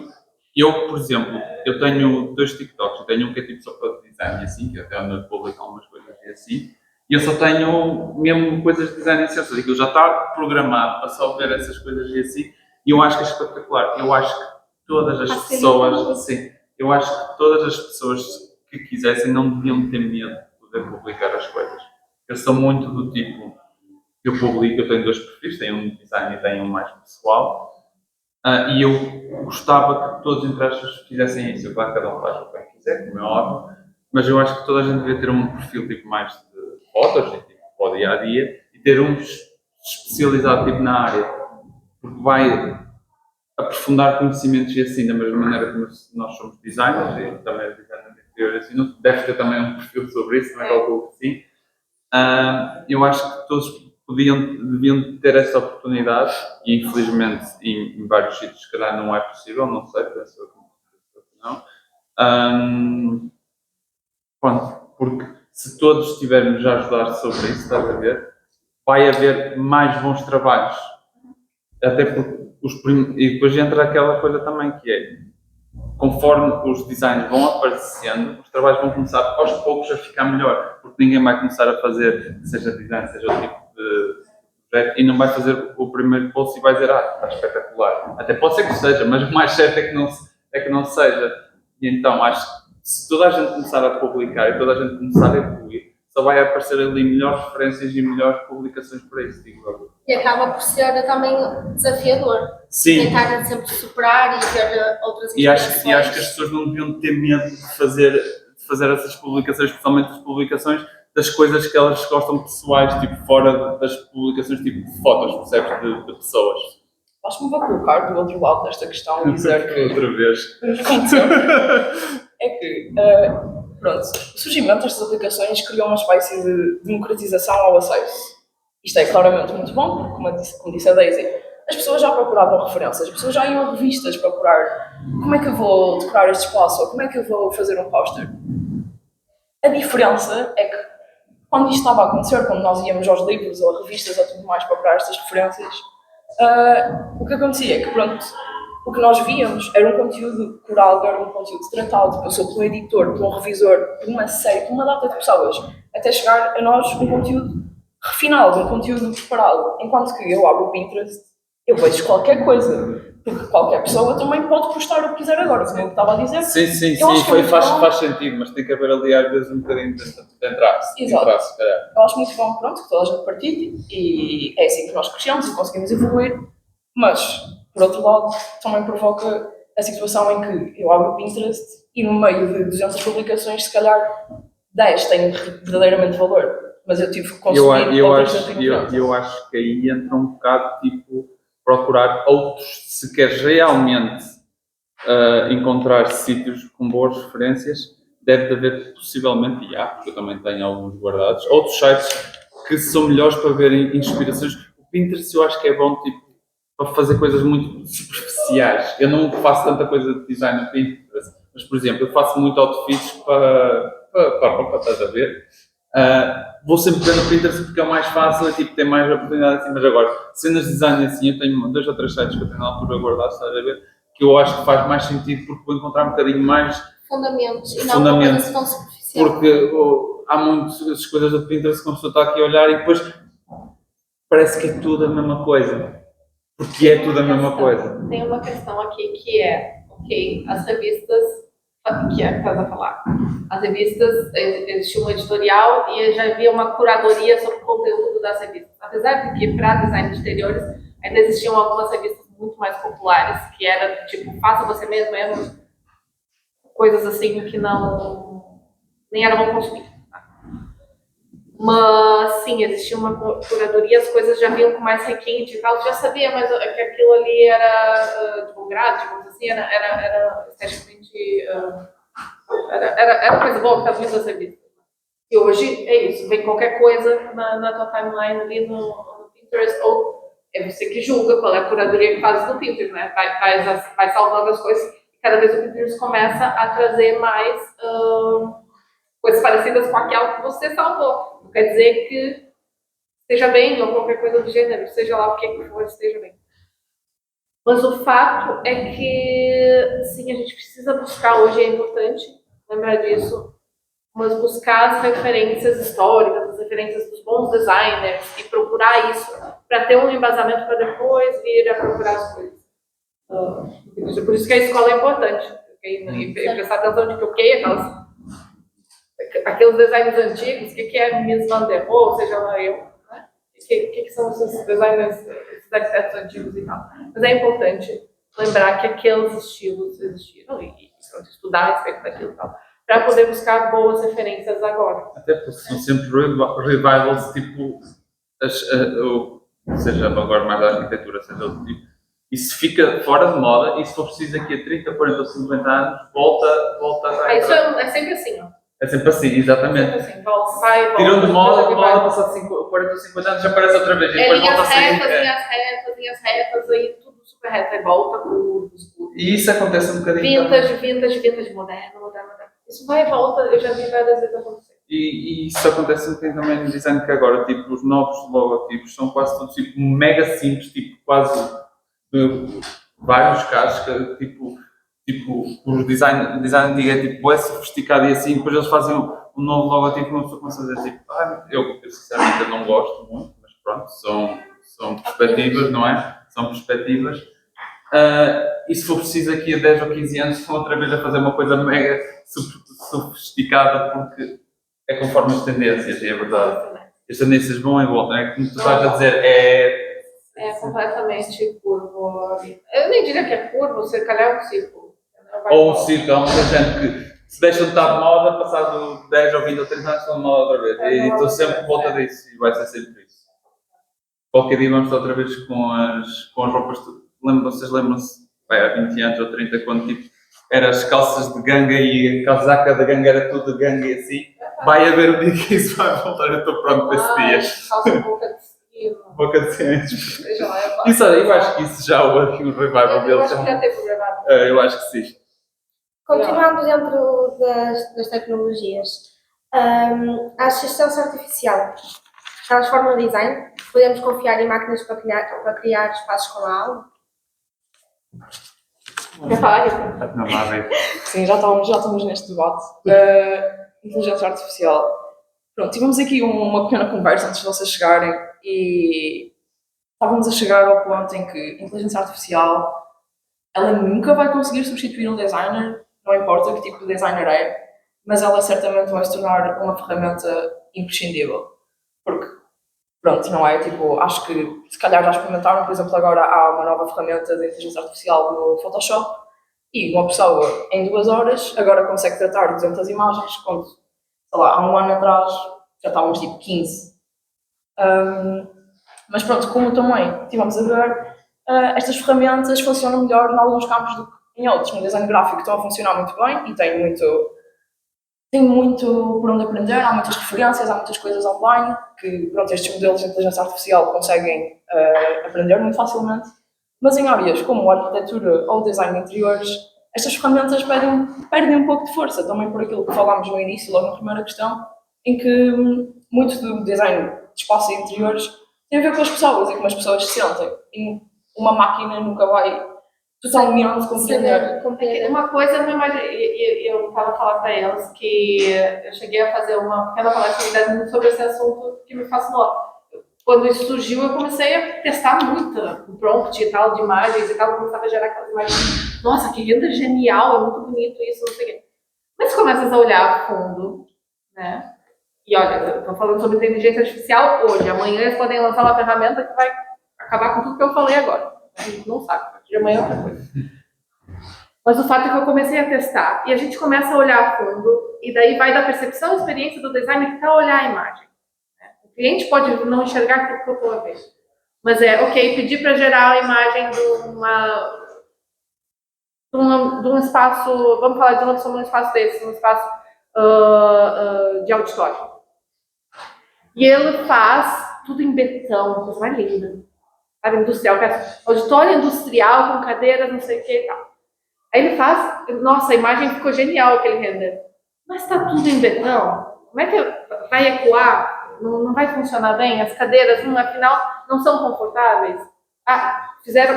Speaker 3: Eu, por exemplo, eu tenho 2 TikToks. Eu tenho um que é tipo só para design e assim, que até onde eu publico algumas coisas e assim. E eu só tenho mesmo coisas de design e ciências. Aquilo já está programado para só ver essas coisas e assim. E eu acho que é espetacular. Eu acho que todas as pessoas, sim, eu acho que todas as pessoas que quisessem não deviam ter medo de poder publicar as coisas. Eu sou muito do tipo, eu publico, eu tenho 2 perfis, tenho um de design e tenho um mais pessoal. E eu gostava que todos entre aspas fizessem isso. Claro que cada um faz o que bem quiser, como é óbvio, mas eu acho que toda a gente devia ter um perfil tipo mais de fotos, tipo, para o dia a dia, e ter um especializado tipo na área, porque vai aprofundar conhecimentos e assim, da mesma maneira que nós somos designers e também é designer de interior, assim, não deve ter também um perfil sobre isso, não é algo assim. Eu acho que todos deviam ter essa oportunidade e infelizmente em vários sítios se calhar não é possível, não sei, penso eu que não. Pronto, porque se todos estivermos a ajudar sobre isso, estás a ver, vai haver mais bons trabalhos. Até porque e depois entra aquela coisa também que é, conforme os designs vão aparecendo, os trabalhos vão começar aos poucos a ficar melhor, porque ninguém vai começar a fazer, seja design, seja outro tipo de projeto, e não vai fazer o primeiro post e vai dizer, está espetacular. Até pode ser que seja, mas o mais certo é que não seja. E então acho que se toda a gente começar a publicar e toda a gente começar a evoluir, só vai aparecer ali melhores referências e melhores publicações para isso, digo eu.
Speaker 1: E acaba por ser também desafiador.
Speaker 3: Sim.
Speaker 1: Tentar sempre superar e ver outras
Speaker 3: E acho
Speaker 1: inspirações.
Speaker 3: que as pessoas não deviam ter medo de fazer essas publicações, especialmente as publicações das coisas que elas gostam pessoais, tipo fora das publicações tipo de fotos, percebes? De pessoas.
Speaker 4: Acho que me vou colocar do outro lado desta questão e dizer que
Speaker 3: Outra vez.
Speaker 4: é que, pronto, o surgimento destas aplicações criou uma espécie de democratização ao acesso. Isto é claramente muito bom, porque, como disse a Daisy, as pessoas já procuravam referências, as pessoas já iam a revistas procurar como é que eu vou decorar este espaço, ou como é que eu vou fazer um póster. A diferença é que, quando isto estava a acontecer, quando nós íamos aos livros ou a revistas ou tudo mais procurar estas referências, o que acontecia é que, pronto, o que nós víamos era um conteúdo curado, era um conteúdo tratado, passou pelo editor, por um revisor, por uma série, por uma data de pessoas, até chegar a nós um conteúdo refinado, um conteúdo preparado. Enquanto que eu abro o Pinterest, eu vejo qualquer coisa, porque qualquer pessoa também pode postar o que quiser agora, como eu estava a dizer.
Speaker 3: Sim,
Speaker 4: Eu acho que
Speaker 3: faz sentido, mas tem que haver ali às vezes um bocadinho de traço.
Speaker 4: Exato.
Speaker 3: Se calhar.
Speaker 4: Eu acho muito bom, pronto, que toda a gente partilhe, e é assim que nós crescemos e conseguimos evoluir, mas, por outro lado, também provoca a situação em que eu abro o Pinterest e no meio de 200 publicações, se calhar 10 têm verdadeiramente valor, mas eu tive que consumir
Speaker 3: Eu
Speaker 4: outras
Speaker 3: acho que aí entra um bocado tipo procurar outros, se queres realmente encontrar sítios com boas referências, deve haver possivelmente, porque eu também tenho alguns guardados, outros sites que são melhores para ver inspirações. O Pinterest eu acho que é bom tipo para fazer coisas muito superficiais. Eu não faço tanta coisa de design no Pinterest, mas por exemplo, eu faço muito outfits para roupa, estás a ver? Vou sempre ver no Pinterest porque é o mais fácil, tipo, tem mais oportunidade assim, mas agora, cenas de design assim, eu tenho 2 ou 3 sites que eu tenho na altura guardados, estás a ver? Que eu acho que faz mais sentido porque vou encontrar um bocadinho mais
Speaker 1: fundamentos e não
Speaker 3: fundamentos.
Speaker 1: coisas tão superficiais.
Speaker 3: Porque há muitas coisas do Pinterest que uma pessoa está aqui a olhar e depois parece que é tudo a mesma coisa. Porque é tudo a mesma coisa.
Speaker 2: Tem uma questão aqui que é, ok, as revistas, que é que estás a falar, as revistas, existia um editorial e já havia uma curadoria sobre o conteúdo das revistas. Apesar de que para design de interiores ainda existiam algumas revistas muito mais populares, que era tipo, faça você mesmo, coisas assim que não, nem eram bom consumir. Mas sim, existia uma curadoria, as coisas já vinham com mais requinte e tal, já sabia, mas que aquilo ali era divulgado, digamos assim, era esteticamente, era coisa boa que estava vindo das revistas. E hoje é isso, vem qualquer coisa na tua timeline ali no Pinterest, ou é você que julga qual é a curadoria que faz no Pinterest, né? Vai salvando as coisas, e cada vez o Pinterest começa a trazer mais coisas parecidas com aquela que você salvou. Não quer dizer que esteja bem ou qualquer coisa do gênero, seja lá o que for, esteja bem. Mas o fato é que, sim, a gente precisa buscar, hoje é importante lembrar disso, mas buscar as referências históricas, as referências dos bons designers e procurar isso para ter um embasamento para depois vir a procurar as coisas. Por isso que a escola é importante. E prestar atenção de que o que aqueles designs antigos, o que é Miss Van der Rohe, seja lá eu, né? O que são esses designers, esses arquitetos antigos e tal. Mas é importante lembrar que aqueles estilos existiram e estudar a respeito daquilo e tal, para poder buscar boas referências agora.
Speaker 3: Até porque são sempre revivals, tipo, seja agora mais da arquitetura, seja outro tipo, e se fica fora de moda, e se for preciso daqui a 30, 40 ou 50 anos, volta a...
Speaker 2: Isso é sempre assim, ó.
Speaker 3: É sempre assim, exatamente.
Speaker 2: É sempre assim, vai,
Speaker 3: Tiram de moda, passado 40 ou 50 anos, já aparece outra vez. E depois volta a sair.
Speaker 2: Linhas retas, aí tudo super reto, aí volta curvos.
Speaker 3: E isso acontece um bocadinho.
Speaker 2: Vintage, moderno. Isso vai e volta, eu já vi várias vezes acontecer.
Speaker 3: E isso acontece um bocadinho também no design, que agora, tipo, os novos logotipos são quase todos, tipo, mega simples, tipo, quase vários casos, que, tipo, o design antigo é tipo, é sofisticado e assim, depois eles fazem um novo logotipo e uma pessoa começa a dizer tipo, eu sinceramente eu não gosto muito, mas pronto, são perspectivas, não é? São perspectivas. E se for preciso daqui a 10 ou 15 anos estão outra vez a fazer uma coisa mega sofisticada, porque é conforme as tendências, e é verdade. As tendências vão e voltam, é como tu estás a dizer,
Speaker 2: é completamente curvo. Eu nem diria que é curvo, se calhar é um círculo.
Speaker 3: Ou um círculo, há muita gente que se deixa de estar de moda, passado 10 ou 20 ou 30 anos estão de moda outra vez. E estou sempre por volta disso e vai ser sempre isso. Qualquer dia vamos estar outra vez com as roupas. Vocês lembram-se, há 20 anos ou 30, quando tipo, eram as calças de ganga e a casaca da ganga era tudo de ganga e assim. Vai haver um dia que isso vai voltar, eu estou pronto para esse dia.
Speaker 2: Calça boca de cima.
Speaker 3: Boca de cima. Isso, eu acho que isso já houve aqui um revival deles.
Speaker 2: Eu acho que já teve gravado.
Speaker 3: Eu acho que sim.
Speaker 1: Continuando dentro das tecnologias, a assistência artificial transforma o design? Podemos confiar em máquinas para criar espaços com a alma?
Speaker 4: Sim, já estamos neste debate. Inteligência artificial. Pronto, tivemos aqui uma pequena conversa antes de vocês chegarem e estávamos a chegar ao ponto em que a inteligência artificial ela nunca vai conseguir substituir um designer, não importa que tipo de designer é, mas ela certamente vai se tornar uma ferramenta imprescindível. Porque, pronto, não é? Tipo, acho que se calhar já experimentaram, por exemplo, agora há uma nova ferramenta de inteligência artificial no Photoshop e uma pessoa em 2 horas agora consegue tratar 200 imagens, quando, sei lá, há um ano atrás já estávamos tipo 15. Mas pronto, como também tivemos a ver, estas ferramentas funcionam melhor em alguns campos do que em outros. No design gráfico estão a funcionar muito bem e tem muito por onde aprender, há muitas referências, há muitas coisas online que pronto, estes modelos de inteligência artificial conseguem aprender muito facilmente. Mas em áreas como a arquitetura ou o design de interiores, estas ferramentas perdem um pouco de força, também por aquilo que falámos no início, logo na primeira questão, em que muito do design de espaços e interiores tem a ver com as pessoas e como as pessoas se sentem. E uma máquina nunca vai totalmente compreender.
Speaker 1: Saber compreender.
Speaker 2: Uma coisa, eu estava falando para elas que eu cheguei a fazer uma pequena palestra sobre esse assunto que me fascinou. Quando isso surgiu, eu comecei a testar muito o prompt e tal, de imagens e tal, começava a gerar aquelas imagens. Nossa, que renda genial, é muito bonito isso, não sei o quê. Mas começas a olhar a fundo, né? E olha, eu estou falando sobre inteligência artificial hoje. Amanhã eles podem lançar uma ferramenta que vai acabar com tudo que eu falei agora. A gente não sabe, a partir de amanhã é outra coisa. Mas o fato é que eu comecei a testar e a gente começa a olhar a fundo e daí vai da percepção e experiência do designer para olhar a imagem. O cliente pode não enxergar aquilo que eu estou a ver. Mas ok, pedir para gerar a imagem de um espaço, vamos falar de novo sobre um espaço desse, um espaço de auditório. E ele faz tudo em betão, uma coisa mais linda. Sabe, industrial, auditório industrial com cadeiras, não sei o que e tal. Aí ele faz, nossa, a imagem ficou genial aquele render. Mas está tudo em betão, como é que vai ecoar? Não vai funcionar bem? As cadeiras, afinal, não são confortáveis.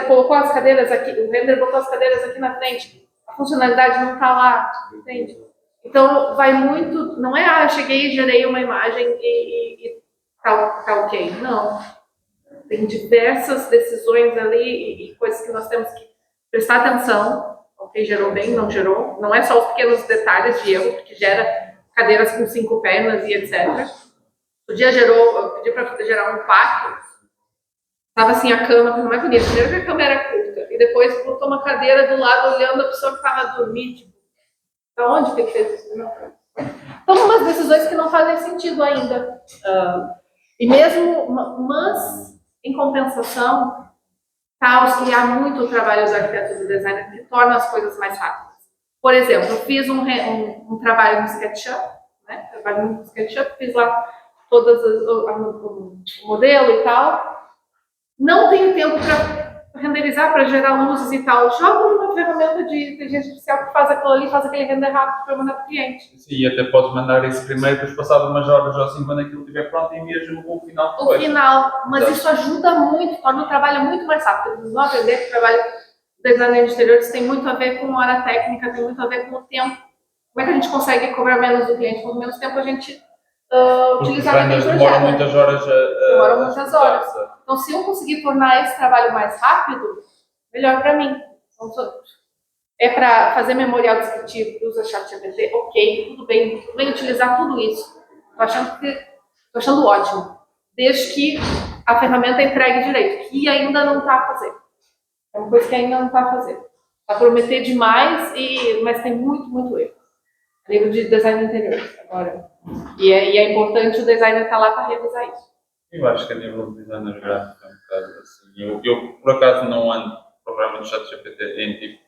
Speaker 2: Colocou as cadeiras aqui, o render botou as cadeiras aqui na frente, a funcionalidade não está lá, entende? Então, vai muito, não é, eu cheguei e gerei uma imagem e tá ok. Não. Tem diversas decisões ali e coisas que nós temos que prestar atenção. Ok, gerou bem, não gerou. Não é só os pequenos detalhes de erro, porque gera cadeiras com 5 pernas e etc. O dia eu pedi para gerar um pátio. Estava assim a cama, coisa mais bonita. Primeiro que a cama era curta. E depois botou uma cadeira do lado olhando a pessoa que estava a dormir. Tipo, da onde que fez isso? Então, umas decisões que não fazem sentido ainda. E mesmo, mas, em compensação, está auxiliar muito o trabalho do arquiteto e do designer, que torna as coisas mais rápidas. Por exemplo, eu fiz um trabalho no SketchUp, né? Trabalho no SketchUp, fiz lá o modelo e tal. Não tenho tempo para renderizar, para gerar luzes e tal. Jogo numa ferramenta de inteligência artificial que faz aquilo ali, faz aquele render rápido para mandar para o cliente.
Speaker 3: Sim, e até podes mandar isso primeiro, depois passado umas horas ou assim, quando aquilo estiver pronto, envias o final depois.
Speaker 2: O final, mas
Speaker 3: Exato.
Speaker 2: isso ajuda muito, torna o trabalho muito mais rápido. Eles vão aprender que o trabalho do designer de interiores tem muito a ver com hora técnica, tem muito a ver com o tempo. Como é que a gente consegue cobrar menos do cliente? Com menos tempo a gente utilizar aquele projeto.
Speaker 3: Demoram muitas horas
Speaker 2: Demoram muitas horas. Então, se eu conseguir tornar esse trabalho mais rápido, melhor para mim. Então, é para fazer memorial descritivo, usa ChatGPT, ok, tudo bem utilizar tudo isso. Estou achando ótimo. Desde que a ferramenta entregue direito, que ainda não está a fazer. É uma coisa que ainda não está a fazer. Está a prometer demais, mas tem muito erro. A nível de design interior agora. E é importante o designer estar lá para revisar isso.
Speaker 3: Eu acho que a nível de designer gráfico é um bocado assim. Eu por acaso não ando programa do ChatGPT em tipo,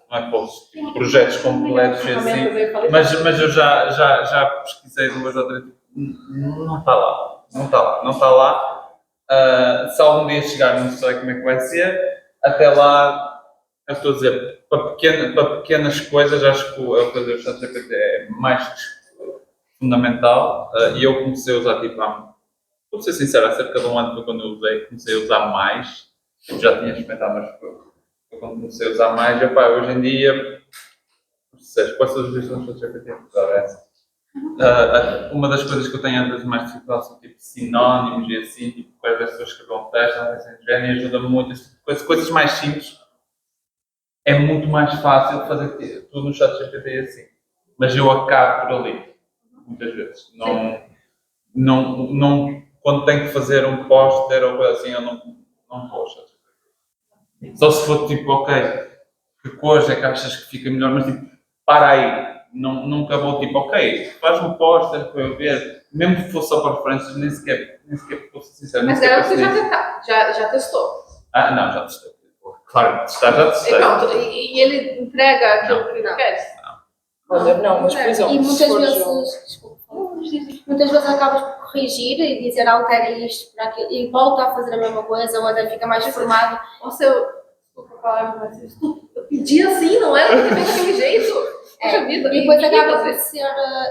Speaker 3: não é posts, tipo, projetos completos e assim, mas eu já pesquisei 2 ou 3, não está lá. Se algum dia chegar, não sei como é que vai ser, até lá, eu estou a dizer, para pequenas coisas, acho que a coisa do ChatGPT é mais fundamental, e eu comecei a usar tipo vou ser sincero, há cerca de um ano foi quando eu usei, comecei a usar mais. Eu já tinha experimentado, mas foi quando comecei a usar mais. E, hoje em dia, não sei, quais são as sugestões do GPT? Uma das coisas que eu tenho às vezes mais dificuldade são tipo sinónimos e assim, tipo, quais pessoas escrever um texto, não sei se e ajuda-me muito. Coisas mais simples. É muito mais fácil fazer tudo no ChatGPT e assim. Mas eu acabo por ali, muitas vezes. Não quando tenho que fazer um póster ou coisa assim, eu não vou. Só se for tipo, ok, que cores é que achas que fica melhor, mas tipo, para aí, nunca vou tipo, ok, faz um póster para eu ver, mesmo que fosse só para referências, nem sequer fosse sincero.
Speaker 2: Mas era o que já testou.
Speaker 3: Não, já testei. Claro, testar já testei.
Speaker 2: E pronto, e ele entrega aquilo que ele quer?
Speaker 4: Não, mas por exemplo,
Speaker 1: E muitas vezes acabas por corrigir e dizer altera isto para aquilo e volta a fazer a mesma coisa ou até fica mais formado.
Speaker 2: Ou se desculpa falar, mas eu pedi assim, não era porque tem daquele jeito. Poxa vida.
Speaker 1: E depois acaba por ser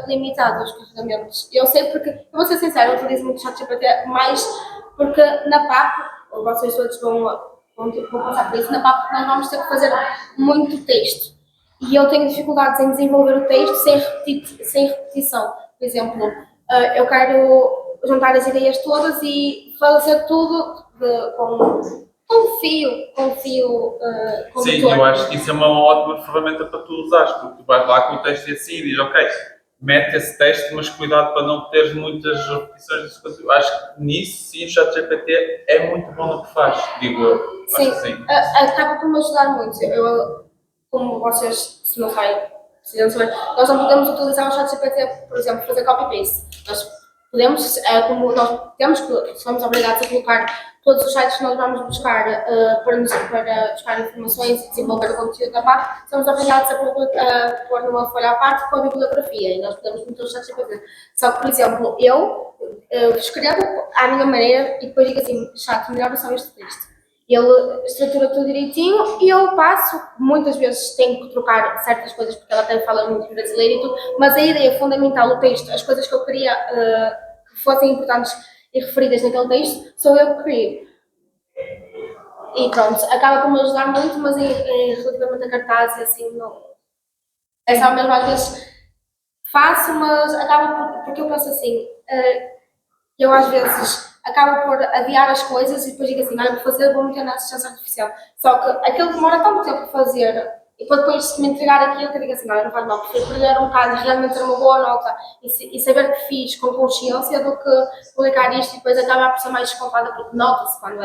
Speaker 1: limitado os carregamentos. Eu sei porque, eu vou ser sincera, eu utilizo muito o ChatGPT mais porque na PAP, vocês todos vão vou passar por isso na PAP, porque nós vamos ter que fazer muito texto. E eu tenho dificuldades em desenvolver o texto sem repetição. Por exemplo, eu quero juntar as ideias todas e fazer tudo com fio condutor.
Speaker 3: Sim, eu acho que isso é uma ótima ferramenta para tu usares, porque tu vais lá com o texto e assim e dizes, ok, mete esse texto, mas cuidado para não teres muitas repetições. Eu acho que nisso, sim, o ChatGPT é muito bom no que faz, digo eu.
Speaker 1: Sim,
Speaker 3: Acho que sim.
Speaker 1: acaba por me ajudar muito. Como vocês, se não sabem, precisam saber, nós não podemos utilizar o ChatGPT, por exemplo, fazer copy-paste. Nós podemos, como nós temos que, somos obrigados a colocar todos os sites que nós vamos buscar para buscar informações e desenvolver o conteúdo da parte, somos obrigados a pôr numa folha à parte com a bibliografia e nós podemos meter o ChatGPT. Só que, por exemplo, eu escrevo à minha maneira e depois digo assim, chat, melhor só este texto. Ele estrutura tudo direitinho e eu passo, muitas vezes tenho que trocar certas coisas porque ela até fala muito brasileiro e tudo, mas a ideia fundamental do texto, as coisas que eu queria que fossem importantes e referidas naquele texto, sou eu que crio. E pronto, acaba por me ajudar muito, mas relativamente a cartazes e assim, não. É só mesmo às vezes faço, mas acaba porque eu penso assim, eu às vezes acabo por adiar as coisas e depois digo assim, olha, vou fazer, vou meter na assistência artificial. Só que aquilo demora tanto tempo a fazer e para depois se me entregar aquilo que eu digo assim, olha, não faz mal, prefiro perder um bocado e realmente ter uma boa nota e saber que fiz com consciência do que publicar isto e depois acaba por ser mais descontada porque nota-se quando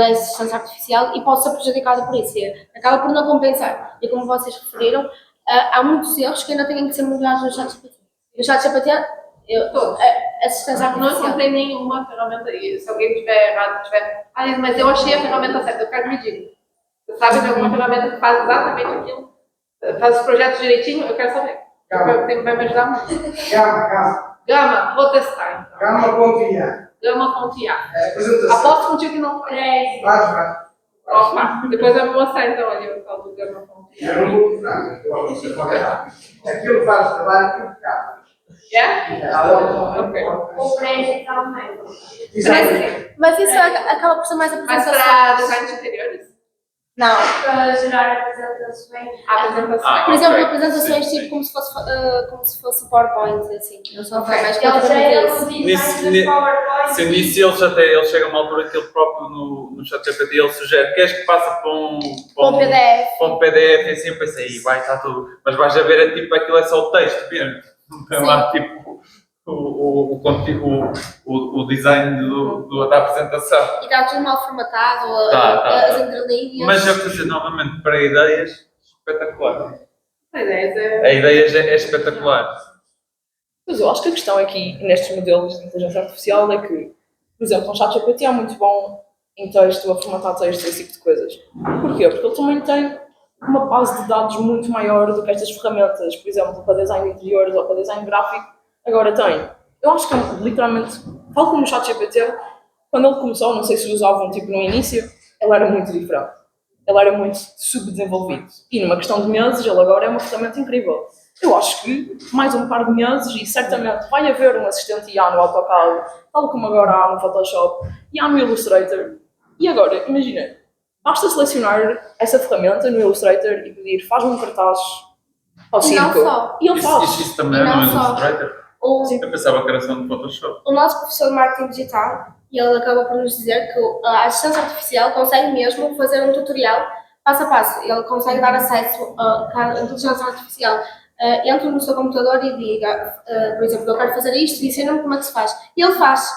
Speaker 1: é assistência artificial e pode ser prejudicada por isso. Acaba por não compensar. E como vocês referiram, há muitos erros que ainda têm que ser melhorados no ChatGPT. No ChatGPT, assistência
Speaker 2: Não
Speaker 1: artificial.
Speaker 2: encontrei nenhuma ferramenta, e se alguém tiver errado, mas eu achei a ferramenta certa, eu quero me diga. Você sabe de alguma ferramenta que faz exatamente aquilo? Faz os projetos direitinho? Eu quero saber. Vai me ajudar muito. Gama, vou testar então. Gama.ia. Aposto contigo que não faz. Opa, depois eu vou mostrar então ali o tal do Gama.ia.
Speaker 5: Aquilo faz trabalho impecável.
Speaker 2: Ok.
Speaker 1: Mas isso acaba por ser mais
Speaker 2: Mas para
Speaker 1: apresentação.
Speaker 2: design de interiores?
Speaker 1: Não.
Speaker 6: Para gerar apresentações.
Speaker 2: Apresentação.
Speaker 1: Por exemplo,
Speaker 3: ok.
Speaker 1: apresentações
Speaker 3: Sim,
Speaker 1: tipo como se fosse PowerPoint, assim. Eu só faço mais
Speaker 6: Ele já
Speaker 1: relativamente
Speaker 6: é
Speaker 1: a isso.
Speaker 6: um
Speaker 3: Nisso-
Speaker 6: design de PowerPoint.
Speaker 3: Se nisso ele chega a uma altura que ele próprio no ChatGPT ele sugere, queres que passe para um
Speaker 1: PDF.
Speaker 3: para um PDF e assim eu pensei, vai, está tudo. Mas vais a ver, é tipo, aquilo é só o texto mesmo. Não tem lá tipo o design da apresentação.
Speaker 1: E está tudo mal formatado,
Speaker 3: Tá.
Speaker 1: as entrelinhas.
Speaker 3: Mas eu dizer novamente, para ideias, espetacular.
Speaker 2: A ideia
Speaker 3: A ideias é espetacular.
Speaker 4: Mas eu acho que a questão aqui, nestes modelos de inteligência artificial, é que, por exemplo, um ChatGPT é muito bom em texto, a formatar texto, esse tipo de coisas. Porquê? Porque ele também tem uma base de dados muito maior do que estas ferramentas, por exemplo, para design de interiores ou para design gráfico, agora tem. Eu acho que, literalmente, tal como o ChatGPT, quando ele começou, não sei se usavam tipo no início, ele era muito diferente. Ele era muito subdesenvolvido. E numa questão de meses, ele agora é uma ferramenta incrível. Eu acho que mais um par de meses e certamente vai haver um assistente IA no AutoCAD, tal como agora há no Photoshop e há no Illustrator. E agora, imagina, basta selecionar essa ferramenta no Illustrator e pedir, faz-me um cartaz ao
Speaker 1: E não
Speaker 4: circo.
Speaker 1: só.
Speaker 4: E ele faz.
Speaker 3: Isso também
Speaker 1: E
Speaker 3: não é
Speaker 1: não
Speaker 3: no
Speaker 1: só.
Speaker 3: Illustrator? Eu pensava que era só no Photoshop.
Speaker 1: O nosso professor de marketing digital, ele acaba por nos dizer que a assistência artificial consegue mesmo fazer um tutorial passo a passo. Ele consegue dar acesso à inteligência artificial. Entra no seu computador e diga, por exemplo, eu quero fazer isto e ensina-me como é que se faz. E ele faz.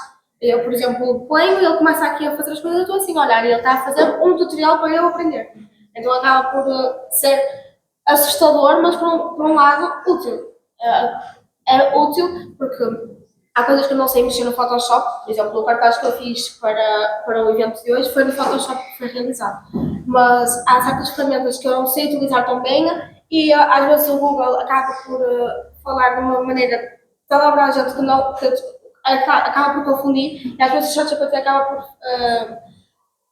Speaker 1: Eu, por exemplo, ponho e ele começa aqui a fazer as coisas, eu estou assim a olhar e ele está a fazer um tutorial para eu aprender. Então acaba por ser assustador, mas por um lado útil. É útil porque há coisas que eu não sei mexer no Photoshop. Por exemplo, o cartaz que eu fiz para o evento de hoje foi no Photoshop que foi realizado. Mas há certas ferramentas que eu não sei utilizar tão bem e às vezes o Google acaba por falar de uma maneira tão abrangente que acaba por confundir e às vezes o ChatGPT acaba por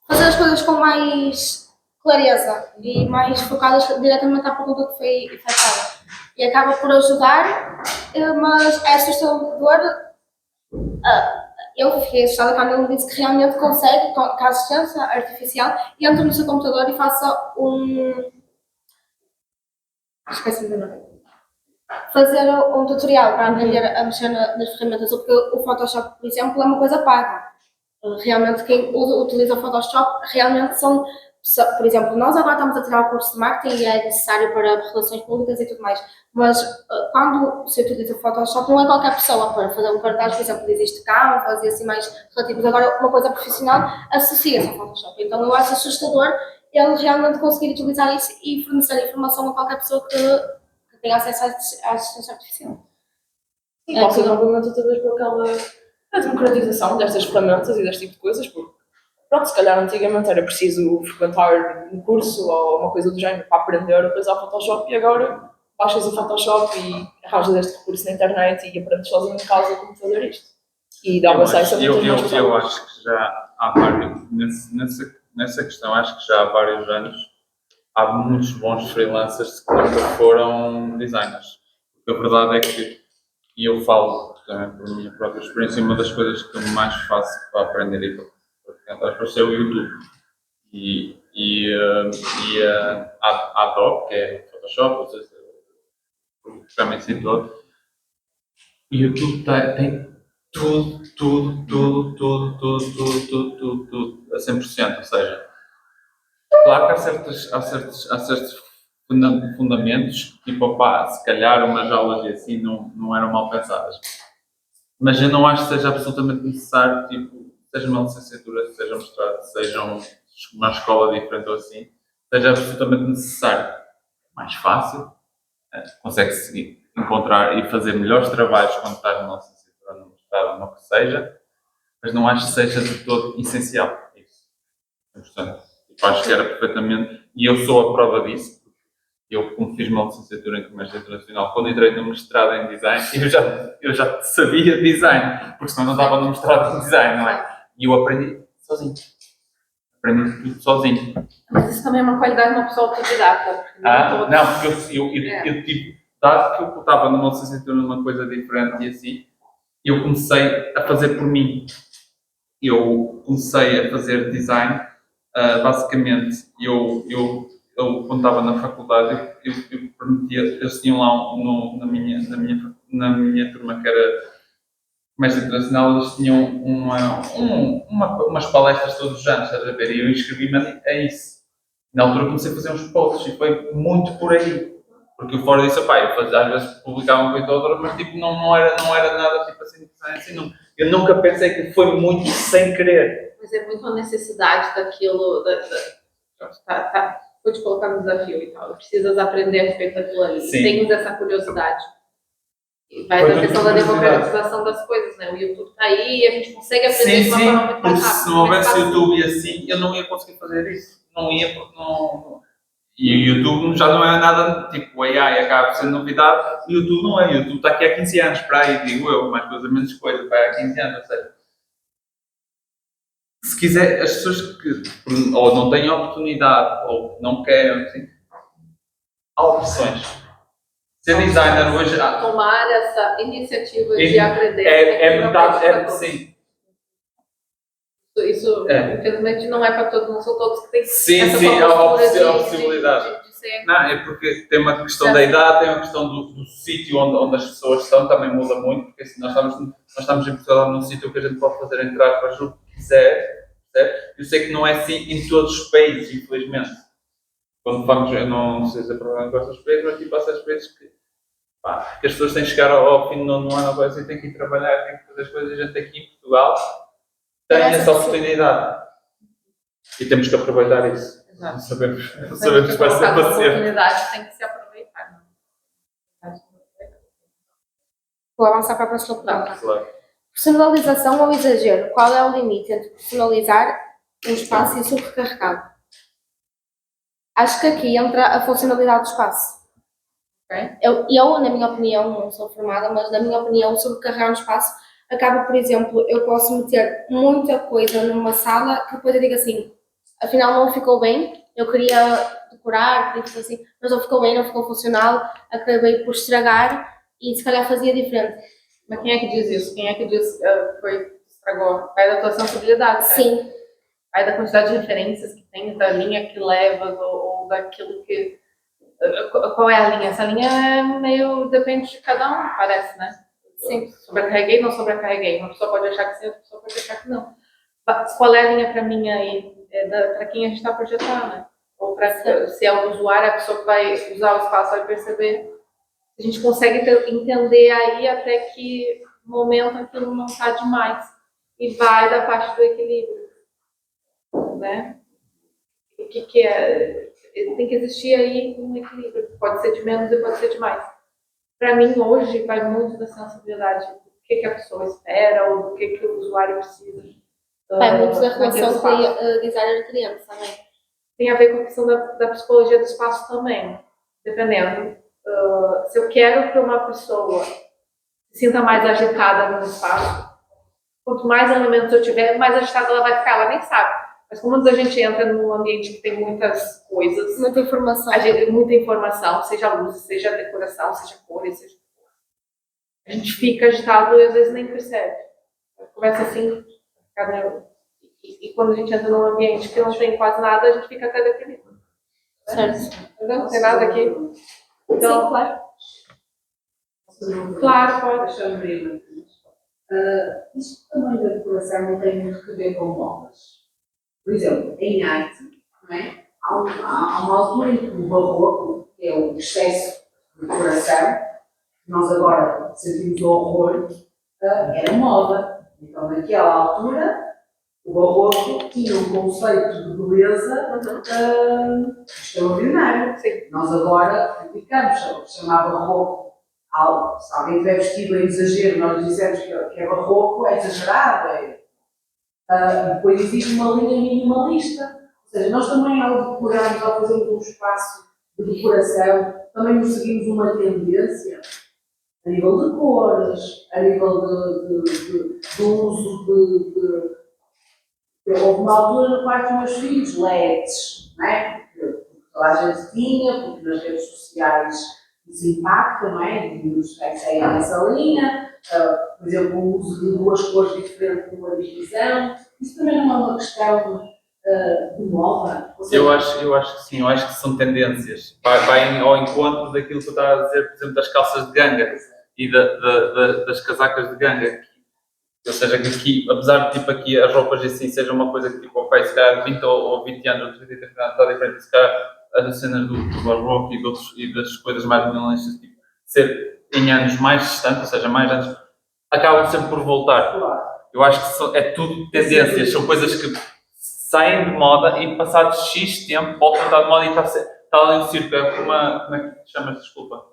Speaker 1: fazer as coisas com mais clareza e mais focadas diretamente à pergunta que foi efetuada. E acaba por ajudar, mas é assustador eu fiquei assustada quando ele disse que realmente consegue, com a assistência artificial, entra no seu computador e faça esqueci do nome. Fazer um tutorial para aprender a mexer nas ferramentas, porque o Photoshop, por exemplo, é uma coisa paga. Realmente, quem utiliza o Photoshop realmente são, por exemplo, nós agora estamos a tirar o curso de marketing e é necessário para relações públicas e tudo mais, mas quando se utiliza o Photoshop não é qualquer pessoa para fazer um cartaz, por exemplo, existe Canvas e assim mais relativos. Agora, uma coisa profissional associa-se ao Photoshop. Então, eu acho assustador ele realmente conseguir utilizar isso e fornecer informação a qualquer pessoa que tenha acesso à assistência artificial.
Speaker 4: E posso ir novamente outra vez por aquela a democratização destas ferramentas e deste tipo de coisas, porque, pronto, se calhar antigamente era preciso frequentar um curso ou uma coisa do género para aprender a utilizar o Photoshop e agora baixas o Photoshop e arranjas este recurso na internet e aprendes sozinho em casa como fazer isto. E dá acesso a muitas mais pessoas.
Speaker 3: Eu acho que já há vários, nessa questão, acho que já há vários anos há muitos bons freelancers que nunca foram designers. Porque a verdade é que, e eu falo também por minha própria experiência, uma das coisas que eu mais faço para aprender e para tentar fazer é o YouTube. E a Adobe, que é Photoshop, ou seja, o programa em si todo, o YouTube tem tudo, a 100%, ou seja, claro que há certos fundamentos, tipo, opá, se calhar umas aulas e assim não eram mal pensadas. Mas eu não acho que seja absolutamente necessário, tipo, seja uma licenciatura, seja mestrado, seja uma escola diferente ou assim, seja absolutamente necessário. Mais fácil, consegue-se encontrar e fazer melhores trabalhos quando estás numa licenciatura, num mestrado, no que seja, mas não acho que seja de todo essencial. Isso. 100%. Tipo, acho que era perfeitamente, e eu sou a prova disso. Eu, como fiz uma licenciatura em Comércio Internacional, quando entrei no mestrado em Design, eu já sabia Design, porque senão não estava no mestrado em Design, não é? E eu aprendi sozinho. Aprendi tudo sozinho.
Speaker 2: Mas isso também é uma qualidade de uma pessoa autodidata.
Speaker 3: Não, porque eu tive, dado que eu estava numa licenciatura numa coisa diferente e assim, eu comecei a fazer por mim. Eu comecei a fazer Design, basicamente, eu quando estava na faculdade, eu permitia, eles tinham lá na minha turma que era Comércio Internacional, eles tinham umas palestras todos os anos, estás a ver? E eu inscrevi-me a isso. Na altura comecei a fazer uns posts e foi muito por aí. Porque eu fora disso, pá, eu às vezes publicava uma coisa ou outra, mas tipo, não era nada tipo assim, não. Eu nunca pensei que foi muito sem querer.
Speaker 2: Mas é muito a necessidade daquilo, foi te colocar no desafio e tal. Precisas aprender a respeito daquilo ali.
Speaker 3: Sim.
Speaker 2: Tens essa curiosidade. E vai da questão da democratização das coisas, né? O YouTube está aí e a gente consegue aprender de uma forma muito mais rápida.
Speaker 3: Se não houvesse YouTube e assim, eu não ia conseguir fazer isso. Não ia, porque não. E o YouTube já não é nada, tipo, o AI acaba por ser novidade, o YouTube não é. O YouTube está aqui há 15 anos, para aí, digo eu, mais coisa menos coisa, para aí há 15 anos, ou seja. Se quiser, as pessoas que ou não têm oportunidade, ou não querem, assim, há opções. Ser designer hoje.
Speaker 2: Tomar essa iniciativa de aprender.
Speaker 3: É metade, sim.
Speaker 2: Isso, infelizmente, não é para todos, não são todos que têm
Speaker 3: essa possibilidade.
Speaker 2: De ser.
Speaker 3: Não, é porque tem uma questão da idade, tem uma questão do sítio onde as pessoas estão, também muda muito, porque assim, nós estamos em Portugal num sítio que a gente pode fazer entrar para o que quiser, certo? Eu sei que não é assim em todos os países, infelizmente. Quando vamos, eu não sei se é problema com estes países, mas tipo, há certos países que as pessoas têm que chegar ao fim do ano, e têm que ir trabalhar, têm que fazer as coisas, a gente aqui em Portugal tem essa oportunidade. E temos que aproveitar isso.
Speaker 2: Exato.
Speaker 3: Sabemos que vai ser para sempre.
Speaker 2: A oportunidade tem que se aproveitar.
Speaker 1: Vou avançar para a próxima pergunta.
Speaker 3: Claro.
Speaker 1: Personalização ou exagero? Qual é o limite entre personalizar um espaço e sobrecarregado? Acho que aqui entra a funcionalidade do espaço.
Speaker 2: Okay.
Speaker 1: Eu, na minha opinião, não sou formada, mas na minha opinião, sobrecarregar um espaço acaba, por exemplo, eu posso meter muita coisa numa sala que depois eu digo assim, afinal não ficou bem, eu queria decorar, queria fazer assim, mas não ficou bem, não ficou funcional, acabei por estragar e se calhar fazia diferente.
Speaker 2: Mas quem é que diz isso? Quem é que diz que foi estragou. Vai da tua sensibilidade, cara.
Speaker 1: Sim,
Speaker 2: Vai da quantidade de referências que tem, da linha que levas, ou daquilo que. Qual é a linha? Essa linha é meio. Depende de cada um, parece, né?
Speaker 1: sim.
Speaker 2: Sobrecarreguei, não sobrecarreguei. Uma pessoa pode achar que sim, outra pessoa pode achar que não. Qual é a linha para mim aí? Para quem a gente está projetando, né? Ou para se é o usuário, a pessoa que vai usar o espaço vai perceber. A gente consegue entender aí até que momento aquilo não está demais. E vai da parte do equilíbrio, né? O que é? Tem que existir aí um equilíbrio. Pode ser de menos e pode ser de mais. Para mim, hoje, vai muito da sensibilidade do que a pessoa espera ou do que o usuário precisa.
Speaker 1: Vai muito da
Speaker 2: naquele
Speaker 1: relação
Speaker 2: espaço.
Speaker 1: designer-cliente também.
Speaker 2: Tem a ver com a questão da psicologia do espaço também. Dependendo. Se eu quero que uma pessoa se sinta mais agitada no espaço, quanto mais elementos eu tiver, mais agitada ela vai ficar. Ela nem sabe. Mas como a gente entra num ambiente que tem muitas coisas,
Speaker 1: Muita informação.
Speaker 2: muita informação, seja luz, seja decoração, seja cores, seja... A gente fica agitado e às vezes nem percebe. Começa assim, e quando a gente entra num ambiente que não tem quase nada, a gente fica até deprimido.
Speaker 1: Certo.
Speaker 2: Entendeu? Não tem nada aqui. Então,
Speaker 1: Sim, claro.
Speaker 2: claro, pode.
Speaker 7: Deixa-me abrir. Isto também da decoração não tem muito a ver com modas. Por exemplo, em arte, não é? Há uma altura em que o barroco, que é o excesso de decoração, que nós agora sentimos o horror, era moda. Então, naquela altura, o barroco tinha um conceito de beleza extraordinário.
Speaker 2: Sim.
Speaker 7: Nós agora criticamos, chamar barroco. Se alguém estiver vestido em exagero, nós dizemos que é barroco, é exagerado. Depois existe uma linha minimalista. Ou seja, nós também, ao decorarmos, ao fazermos um espaço de decoração, também nos seguimos uma tendência a nível de cores, a nível de uso houve uma altura no quarto dos meus filhos, LEDs, não é? Porque toda a gente tinha, porque nas redes sociais isso impacta, não é? E os pais saem nessa linha, por exemplo, o uso de duas cores diferentes numa divisão. Isso também não é uma questão de moda?
Speaker 3: Eu acho que sim, eu acho que são tendências. Vai ao encontro daquilo que eu estava a dizer, por exemplo, das calças de ganga e das casacas de ganga. Ou seja, que aqui, apesar de tipo, aqui as roupas assim sejam uma coisa que tipo, ok, se calhar 20 ou 20 anos, ou 30 anos está diferente, se calhar as cenas do barroco e das coisas mais minimalistas, tipo, ser em anos mais distantes, ou seja, mais anos, acabam sempre por voltar. Eu acho que é tudo tendências, são coisas que saem de moda e passados X tempo voltam a estar de moda e está ali no circo. É como é que te chamas? Desculpa.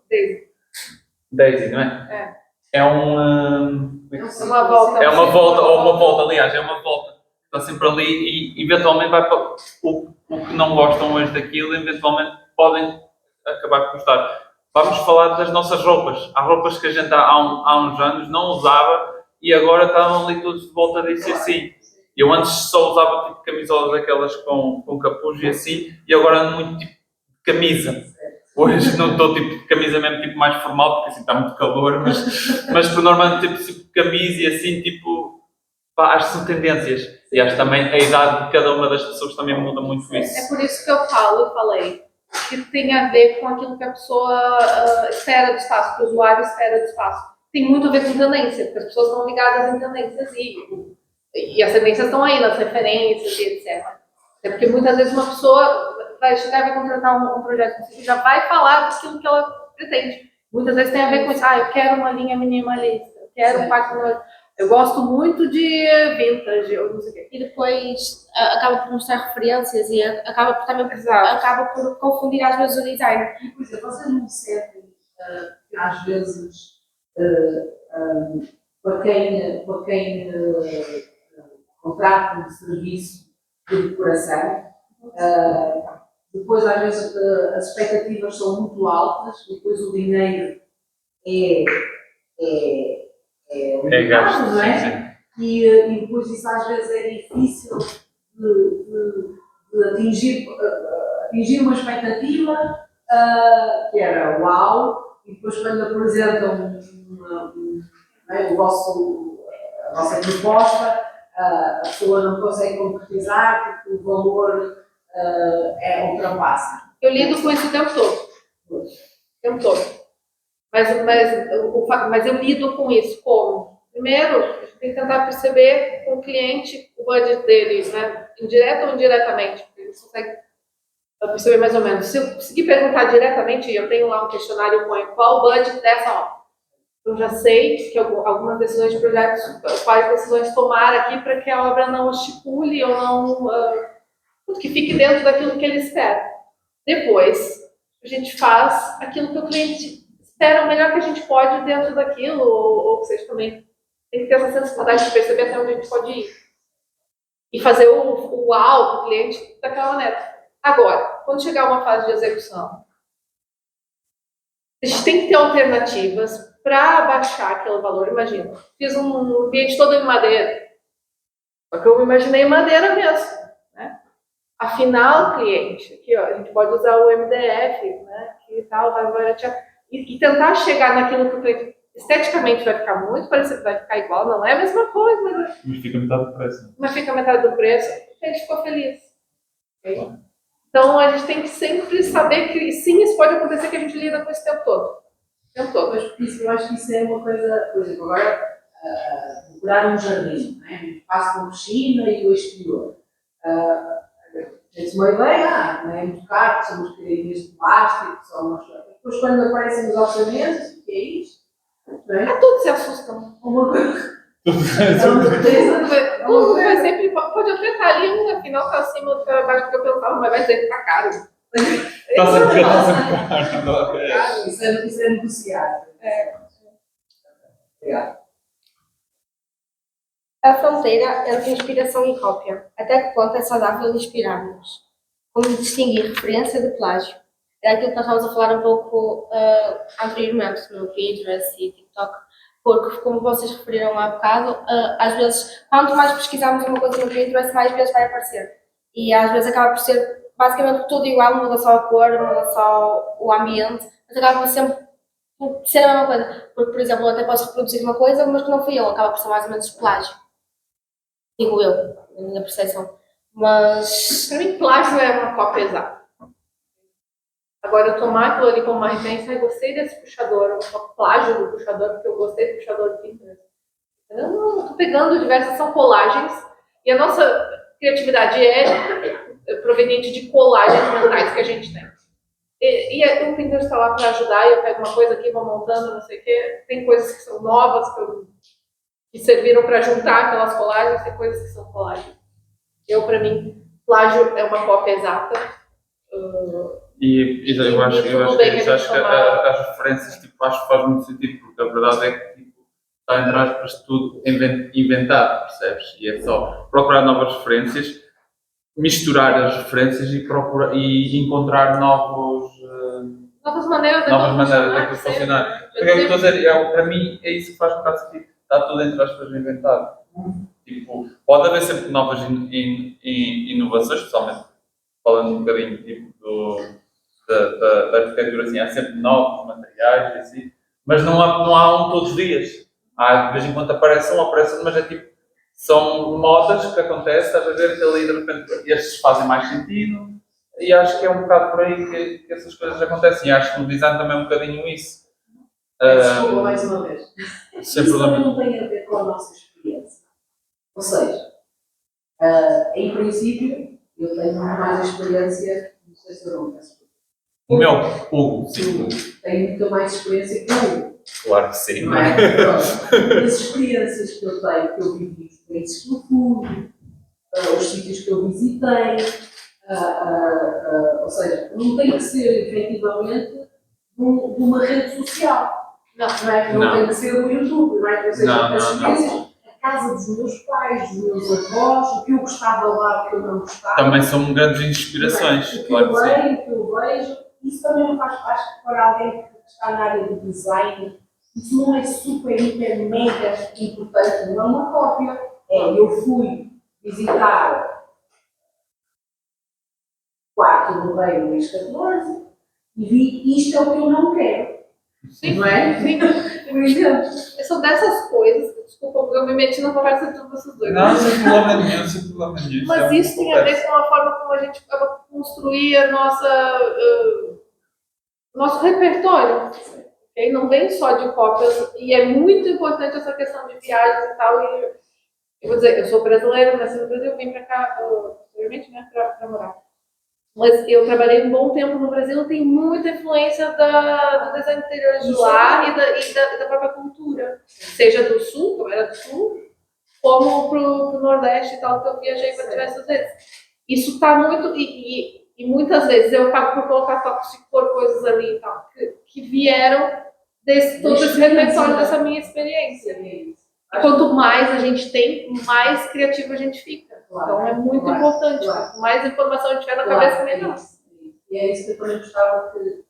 Speaker 3: Daisy, não é? É um.
Speaker 2: Uma volta.
Speaker 3: É uma volta, ou uma volta, aliás, é uma volta. Está sempre ali e eventualmente vai para o que não gostam hoje daquilo, eventualmente podem acabar por gostar. Vamos falar das nossas roupas. Há roupas que a gente há uns anos não usava e agora estavam ali todos de volta disso e assim. Eu antes só usava tipo camisolas daquelas com capuz e assim, e agora ando muito tipo de camisa. Hoje não estou tipo de camisa mesmo tipo mais formal, porque assim está muito calor, mas por normalmente tipo camisa e assim, tipo, pá, acho que são tendências. E acho que também a idade de cada uma das pessoas também muda muito isso.
Speaker 2: É por isso que eu falei, que tem a ver com aquilo que a pessoa espera do espaço, que o usuário espera do espaço. Tem muito a ver com tendência, porque as pessoas estão ligadas em tendências e as tendências estão aí nas referências e etc. É porque muitas vezes uma pessoa vai chegar e vai contratar um projeto e já vai falar daquilo que ela pretende. Muitas vezes tem a ver com isso. Eu quero uma linha minimalista, eu quero um quarto minimalista. Eu gosto muito de vintage, ou não sei o quê.
Speaker 1: E depois acaba por mostrar referências e acaba por também acaba por confundir às vezes o design.
Speaker 7: E, por exemplo, vocês não sentem que às vezes para quem contrata um serviço de decoração, depois às vezes as expectativas são muito altas, depois o dinheiro é
Speaker 3: gasto,
Speaker 7: limitado, não é?
Speaker 3: sim.
Speaker 7: E depois isso às vezes é difícil de atingir uma expectativa que era uau, e depois quando apresentam o vosso a nossa proposta, a pessoa não consegue concretizar porque o valor ultrapassa.
Speaker 2: Eu lido com isso o tempo todo. O tempo todo. Mas eu lido com isso como? Primeiro, a gente tem que tentar perceber com o cliente o budget dele, né? Indireto ou indiretamente, porque ele consegue perceber mais ou menos. Se eu conseguir perguntar diretamente, eu tenho lá um questionário com qual o budget dessa obra. Eu já sei que algumas decisões de projetos, quais decisões tomar aqui para que a obra não estipule ou não, que fique dentro daquilo que ele espera. Depois, a gente faz aquilo que o cliente espera, o melhor que a gente pode dentro daquilo, ou vocês também tem que ter essa sensibilidade de perceber até onde a gente pode ir. E fazer o uau para o cliente daquela maneira. Agora, quando chegar uma fase de execução, a gente tem que ter alternativas para abaixar aquele valor. Imagina, fiz um ambiente todo em madeira, só que eu imaginei madeira mesmo, né? Afinal, cliente, aqui ó, a gente pode usar o MDF, né? Que tal, vai e tentar chegar naquilo que o cliente esteticamente vai ficar muito parecido, vai ficar igual, não é a mesma coisa,
Speaker 3: Mas fica metade do preço.
Speaker 2: mas fica metade do preço, a gente ficou feliz. Okay? Então a gente tem que sempre saber que sim, isso pode acontecer, que a gente lida com isso o tempo todo. O tempo todo.
Speaker 7: Mas por isso, eu acho que isso é uma coisa, por exemplo, agora decorar um jardim, né? Um espaço com piscina e o exterior. Tem-se uma ideia, não é muito caro, são umas cadeirinhas de plástico, são umas coisas. Depois quando aparecem os orçamentos, o que é isto? Não é?
Speaker 2: Todos se assustam.
Speaker 7: Uma coisa. É uma coisa.
Speaker 2: Tudo vai sempre. Pode até estar ali, afinal está acima do que abaixo do que eu pensava, mas vai dizer que está caro.
Speaker 3: Está sempre caro.
Speaker 7: Isso é negociado. Obrigado.
Speaker 1: A fronteira entre inspiração e cópia. Até que ponto é saudável inspirar-nos? Como distinguir referência de plágio? É aquilo que nós estávamos a falar um pouco anteriormente no Pinterest e TikTok, porque, como vocês referiram há bocado, às vezes, quanto mais pesquisarmos uma coisa no Pinterest, mais vezes vai aparecer. E às vezes acaba por ser basicamente tudo igual, muda só a cor, muda só o ambiente, mas acaba sempre por ser a mesma coisa. Porque, por exemplo, eu até posso reproduzir uma coisa, mas que não fui eu, acaba por ser mais ou menos plágio. Digo eu, na minha percepção. Mas
Speaker 2: Para mim, plágio é uma cópia exata. Agora, eu tomar aquilo ali como uma referência, eu gostei desse puxador, eu plágio do puxador, porque eu gostei do puxador do Pinterest. Eu não estou pegando diversas, são colagens, e a nossa criatividade é proveniente de colagens mentais que a gente tem. E o Pinterest está lá para ajudar, e eu pego uma coisa aqui, vou montando, não sei o quê. Tem coisas que são novas, que serviram para juntar aquelas colagens, tem coisas que são colagens. Para mim, plágio é uma cópia exata.
Speaker 3: E eu acho que as referências, tipo, acho que faz muito sentido, porque a verdade é que tipo, está entre aspas tudo inventado, percebes? E é só procurar novas referências, misturar as referências e encontrar
Speaker 2: Novas maneiras
Speaker 3: daquilo funcionar. Porque é o que eu estou a dizer, para mim é isso que faz um bocado sentido. Está tudo entre aspas inventado. Tipo, pode haver sempre novas inovações, especialmente falando um bocadinho tipo, da arquitetura, assim, há sempre novos materiais, assim, mas não há um todos os dias. Há, de vez em quando aparecem, mas é tipo, são modas que acontecem, estás a ver que ali de repente estes fazem mais sentido, e acho que é um bocado por aí que essas coisas acontecem, e acho que no design também é um bocadinho isso.
Speaker 7: Desculpa, mais uma vez.
Speaker 3: Sem
Speaker 7: Isso
Speaker 3: problema.
Speaker 7: também não tem a ver com a nossa experiência. Ou seja, em princípio, eu tenho mais experiência, não sei se eu não peço.
Speaker 3: O meu, Hugo, sim.
Speaker 7: Tenho muita mais experiência que o Hugo.
Speaker 3: Claro que sim.
Speaker 7: Não é? Pronto. As experiências que eu tenho, que eu vivi, os países que eu fui, os sítios que eu visitei, ou seja, não tem que ser efetivamente de uma rede social. Não é? Não tem que ser o YouTube, não é? Ou seja, as experiências, a casa dos meus pais, dos meus avós, o que eu gostava lá, o que eu não gostava.
Speaker 3: Também são grandes inspirações,
Speaker 7: O que
Speaker 3: claro que sim.
Speaker 7: eu leio, o que eu vejo, isso também não faz parte para alguém que está na área de design. Isso não é super, hiper, mega importante, não é uma cópia. Eu fui visitar o quarto do rei Luís XIV e vi isto é o que eu não quero.
Speaker 2: Sim,
Speaker 7: não é?
Speaker 2: sim.
Speaker 7: Por exemplo.
Speaker 2: São dessas coisas, Desculpa, eu me meti na conversa de vocês dois.
Speaker 3: Não, sem problema nenhum, sem problema nenhum.
Speaker 2: Mas isso tem a ver com a forma como a gente acaba construir a nosso repertório. Okay? Não vem só de cópias, e é muito importante essa questão de viagens e tal. E eu vou dizer, eu sou brasileira, nasci no Brasil, vim pra cá, posteriormente, né, pra morar. Mas eu trabalhei um bom tempo no Brasil, tem muita influência do design interior de lá e da própria cultura. Seja do sul, que eu era do sul, como pro Nordeste e tal, que eu viajei para diversas vezes. Isso tá muito, e muitas vezes eu acabo por colocar toques de cor, coisas ali e tal, que vieram todo esse repertório dessa minha experiência. E quanto mais a gente tem, mais criativo a gente fica. Então é muito importante. Quanto mais informação a gente tiver na cabeça, melhor.
Speaker 7: E é isso que eu também gostava que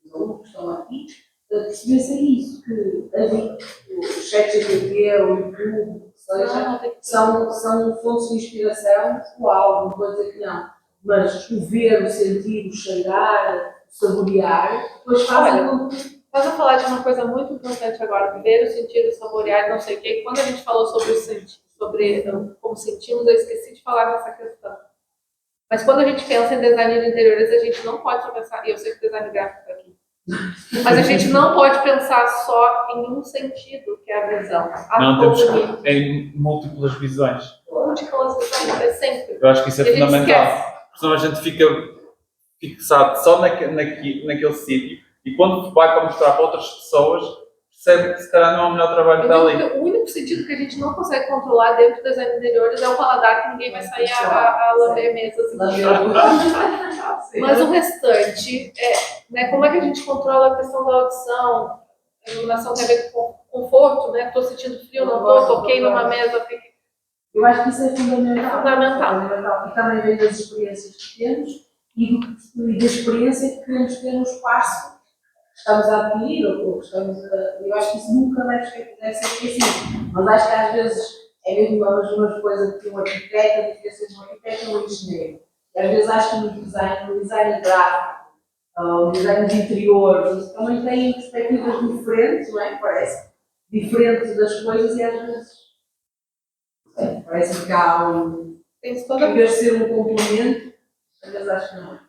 Speaker 7: os alunos que estão aqui percebessem isso, que o ChatGPT, o YouTube, o que seja, são fontes de inspiração. Uau, não vou dizer que não. Mas o ver, o sentir, o cheirar, o saborear, depois fazem com que.
Speaker 2: Mas eu falar de uma coisa muito importante agora, ver, o sentir, o saborear, não sei o quê. Quando a gente falou sobre o sentir, sobre como sentimos, eu esqueci de falar nessa questão. Mas quando a gente pensa em design de interiores, a gente não pode só pensar, e eu sei que design gráfico está aqui, mas a gente não pode pensar só em um sentido, que é a visão.
Speaker 3: Não, temos que em múltiplas visões.
Speaker 2: Múltiplas visões, é sempre.
Speaker 3: Eu acho que isso é
Speaker 2: E a gente
Speaker 3: fundamental.
Speaker 2: esquece.
Speaker 3: Porque senão a gente fica fixado só naquele sítio e quando vai para mostrar para outras pessoas, percebe que se calhar não é o melhor trabalho
Speaker 2: Eu
Speaker 3: dela
Speaker 2: digo
Speaker 3: ali.
Speaker 2: que o único sentido que a gente não consegue controlar dentro do design de interiores é o paladar, que ninguém vai sair a lamber mesas. Mas o restante, né, como é que a gente controla a questão da audição? A iluminação tem a ver com conforto, né? Estou sentindo frio, não estou, toquei numa mesa.
Speaker 7: Eu acho que isso é fundamental.
Speaker 2: É fundamental.
Speaker 7: E também vem das experiências que temos e da experiência que queremos ter no espaço que estamos a adquirir ou que estamos a. Eu acho que isso nunca deve ser esquecido. Mas acho que às vezes é mesmo a mesma coisa que um arquiteto, a diferença entre um arquiteto e um engenheiro. E às vezes acho que no design gráfico, no design de interiores, também têm perspectivas diferentes, não é? Parece. Diferentes das coisas e às vezes. Parece que há
Speaker 2: Tem isso
Speaker 7: em
Speaker 2: toda
Speaker 7: vez de ser um complemento, às vezes acho que não.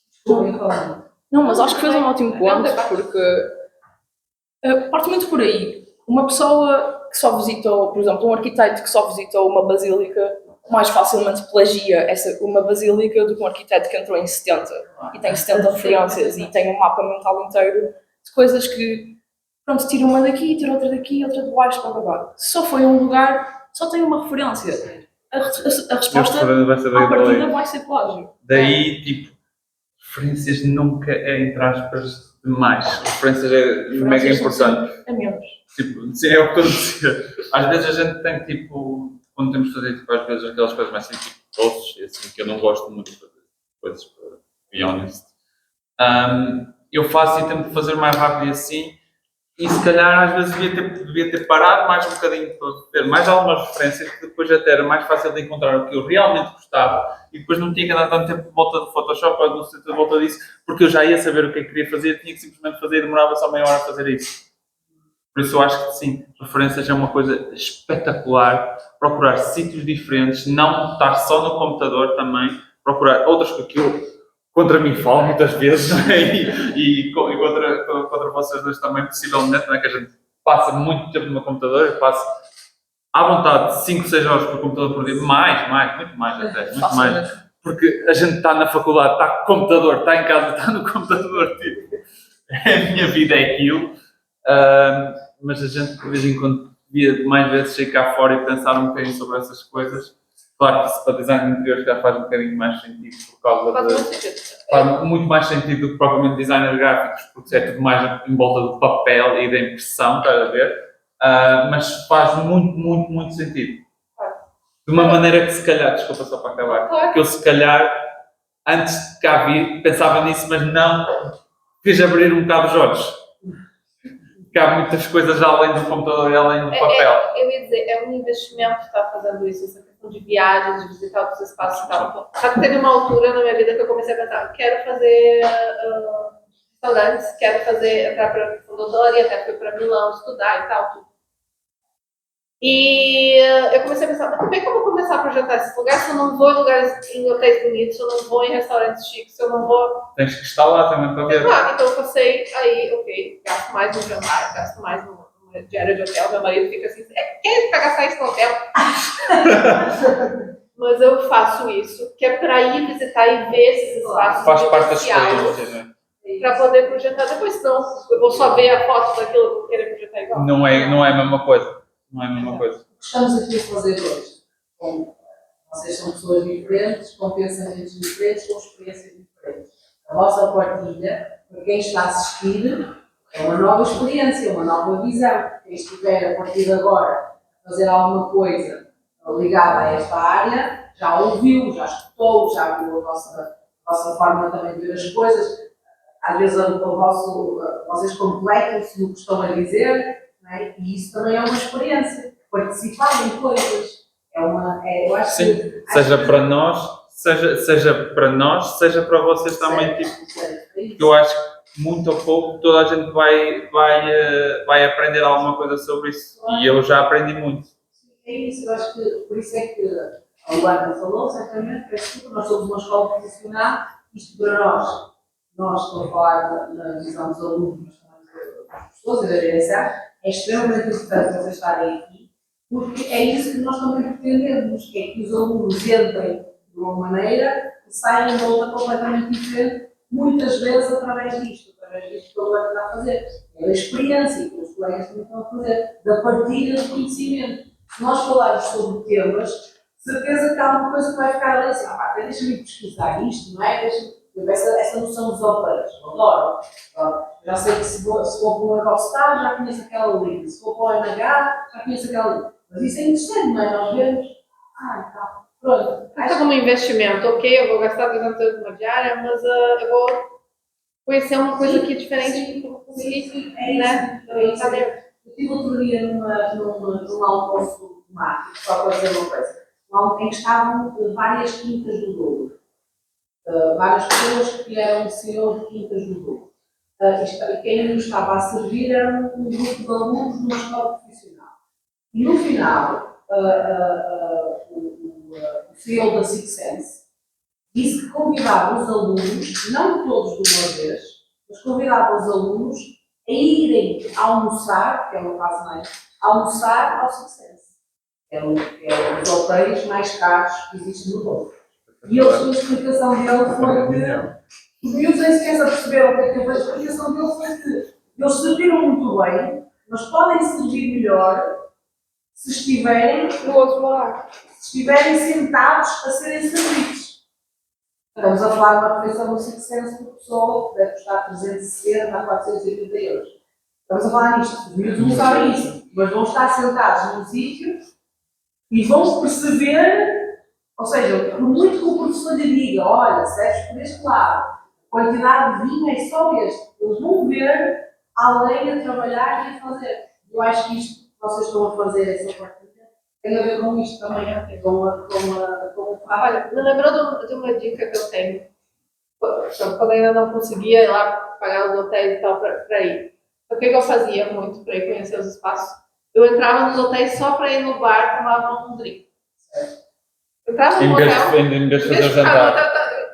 Speaker 7: Desculpem falar.
Speaker 4: Não, mas acho que fez um ótimo ponto, porque parte muito por aí. Uma pessoa que só visitou, por exemplo, um arquiteto que só visitou uma basílica, mais facilmente plagia uma basílica do que um arquiteto que entrou em 70 e tem 70 referências e tem um mapa mental inteiro de coisas que, pronto, tira uma daqui, tira outra daqui, outra de baixo, blá blá blá. Se só foi a um lugar, só tem uma referência. A resposta
Speaker 3: Vai saber
Speaker 4: à partida
Speaker 3: daí.
Speaker 4: vai ser plágio.
Speaker 3: Daí, tipo, referências nunca é, entre aspas, demais. Referências é mega importante.
Speaker 4: É menos.
Speaker 3: Tipo, sim, é o que eu estou a dizer. Às vezes a gente tem, tipo, quando temos de fazer, tipo, às vezes aquelas coisas mais assim, tipo, posts, assim, que eu não gosto muito de fazer coisas, para be honest. Eu faço e tento fazer mais rápido e assim, e se calhar às vezes devia ter parado mais um bocadinho para ter mais algumas referências, que depois até era mais fácil de encontrar o que eu realmente gostava, e depois não tinha que andar tanto tempo de volta do Photoshop, ou não sei de volta disso, porque eu já ia saber o que é que queria fazer, tinha que simplesmente fazer e demorava só meia hora a fazer isso. Por isso eu acho que sim, referências é uma coisa espetacular, procurar sítios diferentes, não estar só no computador também, procurar outras coisas que eu contra mim falo muitas vezes, não é? e contra vocês dois também, possivelmente, não é? Que a gente passa muito tempo no computador, eu passo à vontade 5, 6 horas por computador por dia, muito mais até, muito mais. Porque a gente está na faculdade, está com o computador, está em casa, está no computador, tipo, a minha vida é aquilo. Mas a gente de vez em quando devia mais vezes sair cá fora e pensar um bocadinho sobre essas coisas. Claro que isso para design de interiores já faz um bocadinho mais sentido por causa faz muito mais sentido do que propriamente designers gráficos, porque é tudo mais em volta do papel e da impressão, estás a ver? Mas faz muito sentido. De uma maneira que se calhar, desculpa só para acabar, que eu se calhar antes de cá vir pensava nisso, mas não fiz abrir um bocado os olhos. Que há muitas coisas além do computador e além do papel.
Speaker 2: Eu ia dizer, é um investimento estar fazendo isso, essa questão de viagens, de visitar outros espaços e tal. Só que teve uma altura na minha vida que eu comecei a pensar, quero fazer restaurantes, quero entrar para a doutoria, até fui para Milão estudar e tal, tudo. E eu comecei a pensar, mas como é que eu vou começar a projetar esses lugares se eu não vou em hotéis bonitos, se eu não vou em restaurantes chiques, se eu não vou...
Speaker 3: Tens que estar lá também para ver.
Speaker 2: Claro, então eu passei aí, ok, gasto mais no jantar, gasto mais numa diária de hotel, meu marido fica assim, quem vai gastar isso no hotel? Mas eu faço isso, que é para ir visitar e ver esses espaços.
Speaker 3: Faz parte da
Speaker 2: diferenciados,
Speaker 3: experiência, não é?
Speaker 2: para poder projetar depois, senão eu vou só ver a foto daquilo que eu vou querer projetar igual.
Speaker 3: Não é a mesma coisa. Não é a mesma coisa.
Speaker 7: O que estamos aqui a fazer hoje? Vocês são pessoas diferentes, com pensamentos diferentes, com experiências diferentes. A vossa partilha, para quem está a assistir, é uma nova experiência, uma nova visão. Quem estiver a partir de agora a fazer alguma coisa ligada a esta área, já ouviu, já escutou, já viu a vossa forma também de ver as coisas. Às vezes vocês completam-se no que estão a dizer, não é? E isso também é uma experiência. Participar em coisas. Eu acho
Speaker 3: Sim,
Speaker 7: que...
Speaker 3: seja para nós, seja para vocês também. Tipo, eu acho que muito ou pouco toda a gente vai aprender alguma coisa sobre isso. E eu já aprendi muito.
Speaker 7: É isso, eu acho que por isso é que a Luana falou, certamente, que nós somos uma escola profissional, isto para nós estou a falar na visão dos alunos, mas também das pessoas e da direção, é extremamente importante vocês estarem aqui, porque é isso que nós também pretendemos, que é que os alunos entrem de uma maneira e saiam de outra completamente diferente, muitas vezes através disto que a Luana está a fazer. É a experiência que os colegas também estão a fazer, da partilha de conhecimento. Se nós falarmos sobre temas, certeza que há alguma coisa que vai ficar ali assim, deixa-me pesquisar isto, não é? Essa noção dos hotéis, eu adoro. Já sei que se vou para o Eurostar, já conheço aquela linha. Se vou para o NH, já conheço aquela linha. Mas isso é interessante, não é? Nós vemos, pronto.
Speaker 2: Acho como um investimento, ok, eu vou gastar 200 euros numa diária, mas eu vou conhecer uma coisa aqui diferente que eu vou conseguir, né?
Speaker 7: Eu estive outro dia num almoço de marketing, só para dizer uma coisa, em que estavam várias quintas do Douro. Várias pessoas que eram CEOs de quintas do Douro. E quem nos estava a servir era um grupo de alunos de uma escola profissional. E no final, o CEO da Six Sense disse que convidava os alunos, não todos de uma vez, mas convidava os alunos a irem almoçar, que é uma fase mais, almoçar ao Six Sense. É um dos hotéis mais caros que existe no Douro. E a explicação dele foi que os miúdos nem sequer perceberam o que é que a explicação dele foi que eles serviram muito bem, mas podem servir melhor se estiverem
Speaker 2: No outro lado.
Speaker 7: se estiverem sentados a serem servidos. Estamos a falar de uma refeição no Six Sense por pessoa, que deve custar 360 a 480 euros. Estamos a falar nisto. Os miúdos não sabem isso, mas vão estar sentados num sítio e vão perceber. Ou seja, por muito que o professor lhe diga, olha, serves por este lado, a quantidade de vinho é só este, eles vão ver alguém a trabalhar e a fazer. Eu acho que isto que vocês estão a fazer, essa partilha, tem a ver com isto também, com o
Speaker 2: Olha, me lembrou de uma dica que eu tenho. Quando ainda não conseguia ir lá pagar os hotéis e tal para ir. O que eu fazia muito para ir conhecer os espaços? Eu entrava nos hotéis só para ir no bar tomar um drink. Entrava no hotel,
Speaker 3: Em vez de fazer o jantar.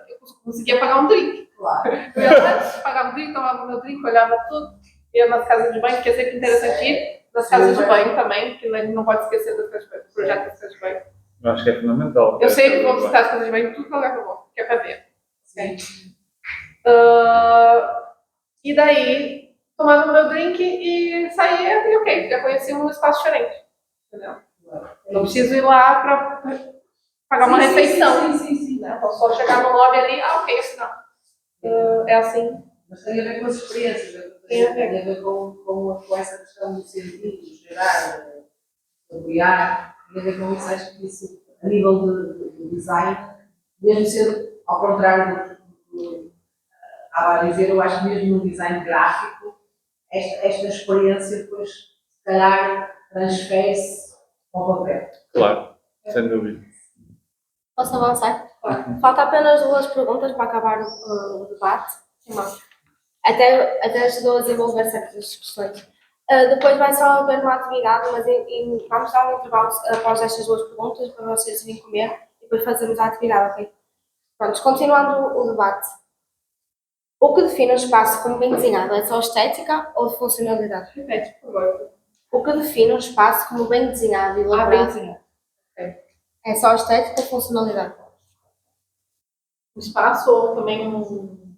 Speaker 2: eu conseguia pagar um drink.
Speaker 7: Claro.
Speaker 2: Eu ia lá, pagava um drink, tomava meu drink, olhava tudo, ia nas casas de banho, que é sempre interessante ir, nas casas de banho também, que a gente não pode esquecer das casas de banho, do projeto das casas de banho.
Speaker 3: Eu acho que é fundamental.
Speaker 2: Eu sei que vou visitar as casas de banho, tudo que lugar que eu vou, que é para ver.
Speaker 7: Sim.
Speaker 2: E daí, tomava o meu drink e saía, e ok, já conheci um espaço diferente. Entendeu? Não preciso ir lá para pagar uma refeição.
Speaker 7: Sim.
Speaker 2: Né? Então, só chegar no lobby ali, ok, assim não. É assim.
Speaker 7: Mas tem a ver com as experiências,
Speaker 2: Tem a ver.
Speaker 7: tem a ver com essa questão do sentido, do gerar, do criar, tem a ver com isso, acho que isso, a nível de design, mesmo sendo ao contrário do que estava a dizer, eu acho que mesmo no design gráfico, esta experiência depois, se calhar, transfere-se ao papel.
Speaker 3: Claro, sem dúvida.
Speaker 1: Posso avançar? Claro. Falta apenas 2 perguntas para acabar o debate. Até ajudou a desenvolver certas discussões. Depois vai só haver uma atividade, mas vamos dar um intervalo após estas duas perguntas para vocês irem comer e depois fazemos a atividade, ok? Pronto, continuando o debate. O que define um espaço como bem desenhado? É só estética ou funcionalidade?
Speaker 2: Repete, por favor.
Speaker 1: O que define um espaço como bem desenhado e
Speaker 2: Bem
Speaker 1: elaborado?
Speaker 2: desenhado.
Speaker 1: É só estética ou funcionalidade?
Speaker 2: Um espaço ou também um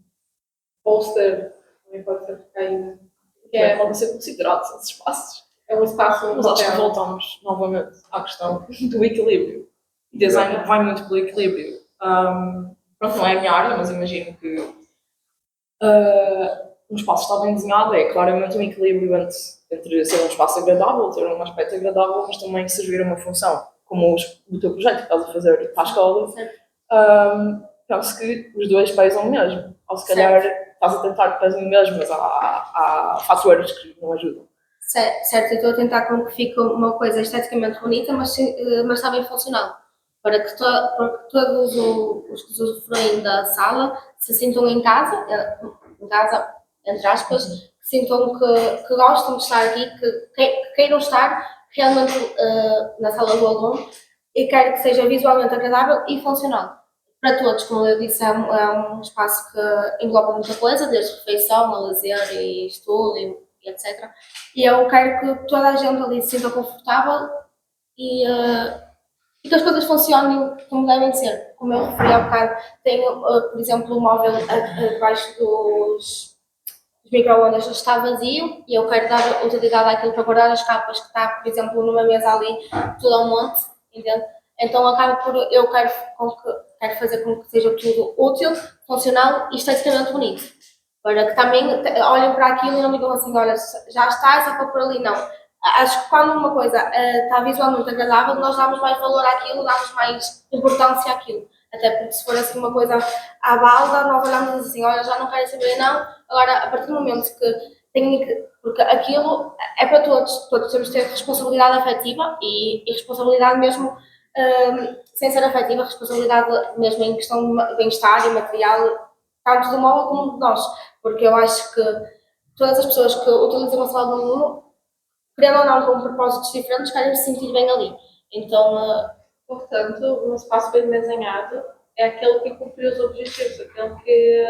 Speaker 2: pôster, também pode ser ficar aí. Que
Speaker 4: Podem ser considerados esses espaços.
Speaker 2: é um espaço
Speaker 4: Mas acho que
Speaker 2: papel.
Speaker 4: voltamos novamente à questão do equilíbrio. O design vai muito pelo equilíbrio. Pronto, não é a minha área, mas imagino que um espaço está bem desenhado é claramente um equilíbrio entre ser um espaço agradável, ter um aspecto agradável, mas também servir a uma função, como o teu projeto que estás a fazer para a escola. Penso que os dois pesam mesmo. Ou se calhar estás a tentar que pesem mesmo, mas há fatores que não ajudam.
Speaker 1: Certo, eu estou a tentar com que fique uma coisa esteticamente bonita, mas também funcional. Para que todos os que usufruem da sala se sintam em casa, entre aspas, que sintam que gostam de estar aqui, que queiram estar realmente na sala do aluno e quero que seja visualmente agradável e funcional. Para todos, como eu disse, é um espaço que engloba muita coisa, desde refeição, a lazer e estudo e etc. E eu quero que toda a gente ali se sinta confortável e que as coisas funcionem como devem ser. Como eu referi há bocado, tenho, por exemplo, o móvel debaixo dos micro-ondas está vazio e eu quero dar utilidade àquilo para guardar as capas que está, por exemplo, numa mesa ali, tudo ao monte, entende? Então acaba por, eu quero fazer com que seja tudo útil, funcional e esteticamente bonito. Para que também olhem para aquilo e não digam assim, olha, já está, é só para por ali, não. Acho que quando uma coisa está visualmente agradável, nós damos mais valor àquilo, damos mais importância àquilo. Até porque se for assim uma coisa à balda, nós olhamos assim, olha, já não quero saber, não. Agora, a partir do momento porque aquilo é para todos temos que ter responsabilidade afetiva e responsabilidade mesmo, sem ser afetiva, responsabilidade mesmo em questão de bem-estar e material, tanto do móvel como de nós. Porque eu acho que todas as pessoas que utilizam a sala do aluno, querendo ou não, com propósitos diferentes, querem se sentir bem ali. Então,
Speaker 2: Portanto, um espaço bem desenhado é aquele que cumpre os objetivos, aquele que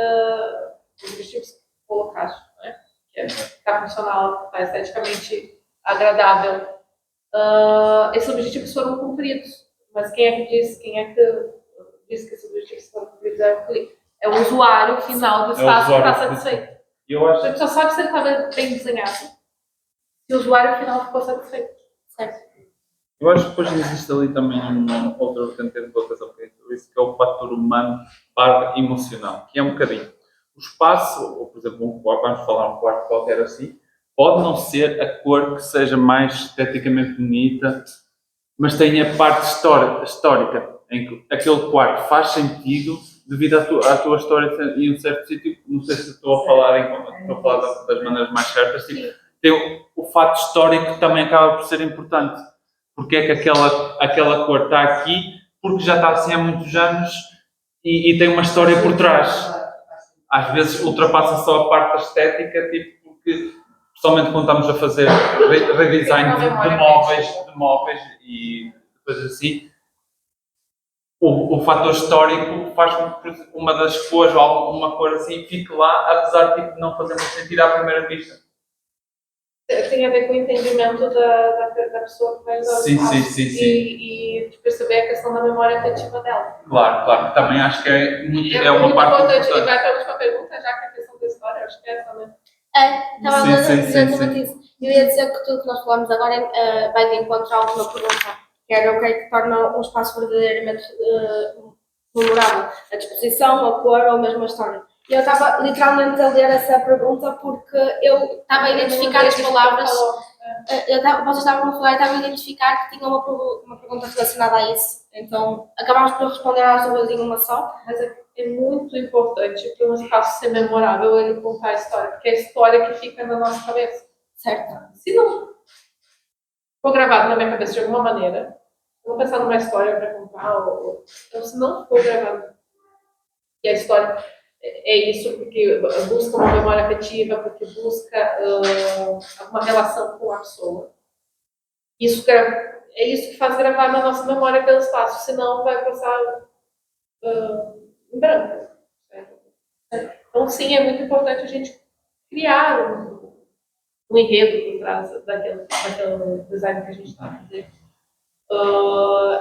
Speaker 2: os objetivos que colocaste, não é? Que está funcional, que está esteticamente agradável. Esses objetivos foram cumpridos, mas quem é que disse que esses objetivos foram cumpridos? É o usuário final do espaço que está satisfeito.
Speaker 3: Eu acho
Speaker 2: A pessoa só sabe se ele está bem desenhado se o usuário final ficou satisfeito. Certo?
Speaker 3: Eu acho que depois existe ali também outra vertente de colocação sobre isso, que é o fator humano / emocional, que é um bocadinho. O espaço, ou por exemplo, um quarto, vamos falar um quarto qualquer assim, pode não ser a cor que seja mais esteticamente bonita, mas tem a parte histórica, em que aquele quarto faz sentido devido à tua história e um certo sítio, não sei se estou a falar das maneiras mais certas, tipo, tem o fato histórico que também acaba por ser importante. Porque é que aquela cor está aqui? Porque já está assim há muitos anos e tem uma história por trás. Às vezes ultrapassa só a parte da estética, tipo, porque, principalmente quando estamos a fazer redesign de móveis e coisas assim, o fator histórico faz com que uma das cores ou alguma cor assim fique lá, apesar de não fazer muito sentido à primeira vista.
Speaker 2: Tem a ver com o entendimento da pessoa que vai usar o espaço.
Speaker 3: Sim.
Speaker 2: E perceber a questão da memória afetiva dela.
Speaker 3: Claro. Também acho que é uma
Speaker 2: muito
Speaker 3: parte
Speaker 2: importante.
Speaker 3: importante.
Speaker 2: E vai para a última pergunta, já que a questão da história, acho que é essa, né?
Speaker 1: estava a dizer
Speaker 3: Sim.
Speaker 1: exatamente isso. Eu ia dizer que tudo que nós falamos agora vai de encontro à última pergunta, que era o que é que torna um espaço verdadeiramente memorável. A disposição, a cor ou mesmo a história. E eu estava literalmente a ler essa pergunta porque eu estava a identificar as palavras. Vocês estavam a falar e estava a identificar que tinha uma pergunta relacionada a isso. Então, acabámos por responder às duas em uma só.
Speaker 2: Mas é muito importante para um espaço ser memorável ele contar a história, porque é a história que fica na nossa cabeça.
Speaker 1: Certo.
Speaker 2: Se não for gravado na minha cabeça de alguma maneira, eu vou pensar numa história para contar, então se não for gravado, e a história é isso, porque busca uma memória afetiva, porque busca uma relação com a pessoa. É isso que faz gravar na nossa memória pelo espaço, senão vai passar em branco. Certo? Então, sim, é muito importante a gente criar um enredo por trás daquele design que a gente está fazendo.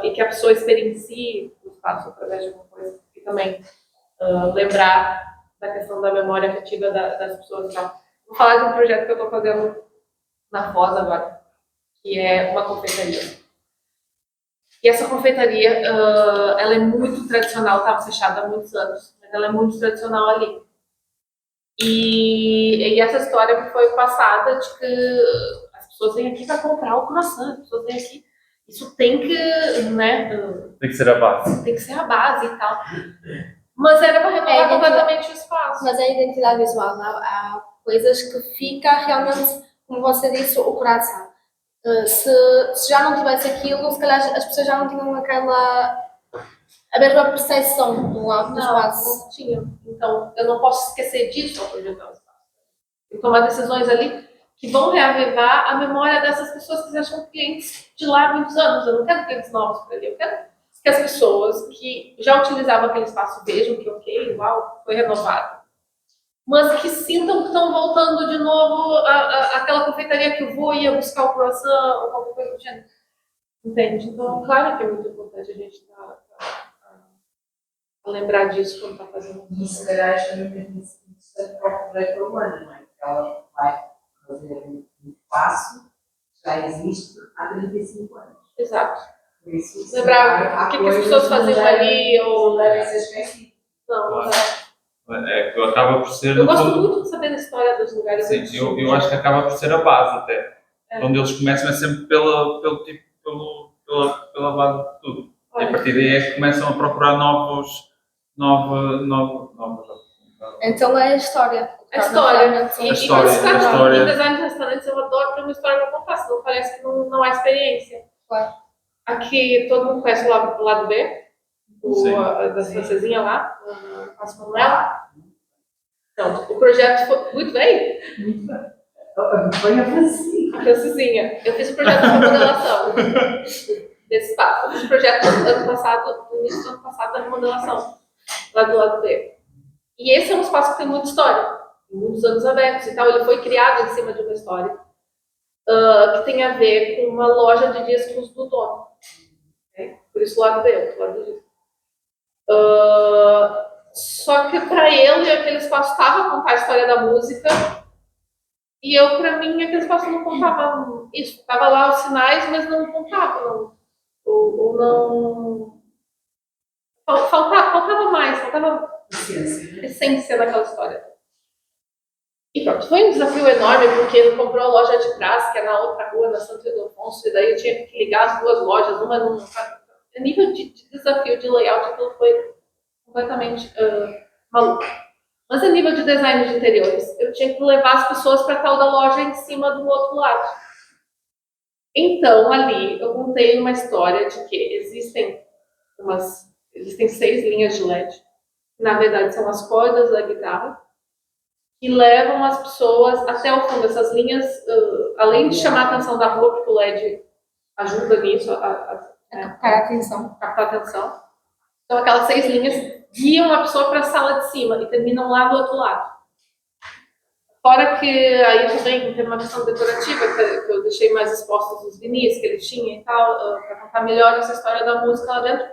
Speaker 2: E que a pessoa experiencie o espaço através de uma coisa. E também lembrar da questão da memória afetiva das pessoas. Então, vou falar de um projeto que eu estou fazendo na Foz agora, que é uma confeitaria. E essa confeitaria, ela é muito tradicional, estava fechada há muitos anos, mas ela é muito tradicional ali. E essa história me foi passada de que as pessoas vêm aqui para comprar o croissant, as pessoas vêm aqui. Isso tem que, né?
Speaker 3: Tem que ser a base.
Speaker 2: Tem que ser a base e tal. Mas era para renovar completamente o espaço.
Speaker 1: Mas é a identidade visual, não? Há coisas que fica realmente, como você disse, o coração. Se já não tivesse aquilo, se calhar as pessoas já não tinham a mesma percepção do espaço.
Speaker 2: Não tinha. Então, eu não posso esquecer disso ao projetar o espaço. Tem que tomar decisões ali que vão reavivar a memória dessas pessoas que já são clientes de lá há muitos anos. Eu não quero clientes novos para ali. Eu quero que as pessoas que já utilizavam aquele espaço vejam que, ok, igual, foi renovado. Mas que sintam que estão voltando de novo àquela confeitaria que eu vou ia buscar o croissant ou qualquer coisa do gênero. Entende? Então, claro que é muito importante a gente lembrar disso quando está fazendo
Speaker 7: E se calhar é extremamente interessante para o projeto humano, não é? Porque ela vai fazer um espaço que já existe há 35 anos.
Speaker 2: Exato.
Speaker 7: Por isso,
Speaker 2: Lembrar o que as pessoas faziam ali ou.
Speaker 7: Não devem ser esquecidos.
Speaker 2: Não,
Speaker 3: Claro. É que acaba por ser.
Speaker 2: eu gosto muito de saber da história dos lugares.
Speaker 3: Sim, eu acho que acaba por ser a base até.
Speaker 2: É.
Speaker 3: Onde eles começam é sempre pela base de tudo. E a partir daí é que começam a procurar novos.
Speaker 1: Então é a história.
Speaker 2: A história.
Speaker 3: A história.
Speaker 2: Em design de restaurantes eu adoro ter uma história para contar, senão parece que não há experiência.
Speaker 1: Claro.
Speaker 2: Aqui todo mundo conhece o lado B, das francesinhas lá, as Manuela. Então, o projeto foi muito bem.
Speaker 7: Muito bem. Foi a francesinha.
Speaker 2: A francesinha. Eu fiz o projeto de remodelação desse espaço. Eu fiz o projeto no início do ano passado, da remodelação, lá do lado B. E esse é um espaço que tem muita história, muitos anos abertos e tal. Ele foi criado em cima de uma história que tem a ver com uma loja de discos do dono. Okay? Por isso lado B, lado do disco. Só que para ele aquele espaço estava a contar a história da música e eu, para mim, aquele espaço não contava isso. Estava lá os sinais, mas não contava. Ou não... Faltava mais, faltava essência daquela história. E pronto, foi um desafio enorme, porque ele comprou a loja de trás, que é na outra rua, na Santo Ildefonso, e daí eu tinha que ligar as duas lojas, uma num... A nível de desafio de layout, aquilo foi completamente maluco. Mas a nível de design de interiores, eu tinha que levar as pessoas para a tal da loja em cima do outro lado. Então, ali, eu contei uma história de que existem 6 linhas de LED, que na verdade são as cordas da guitarra, que levam as pessoas até o fundo. Essas linhas, além de chamar a atenção da rua, porque o LED ajuda nisso,
Speaker 1: Captar a atenção.
Speaker 2: captar a atenção. Então, aquelas 6 linhas guiam a pessoa para a sala de cima e terminam lá do outro lado. Fora que aí também tem uma questão decorativa, que eu deixei mais expostos os vinis que ele tinha e tal, para contar melhor essa história da música lá dentro.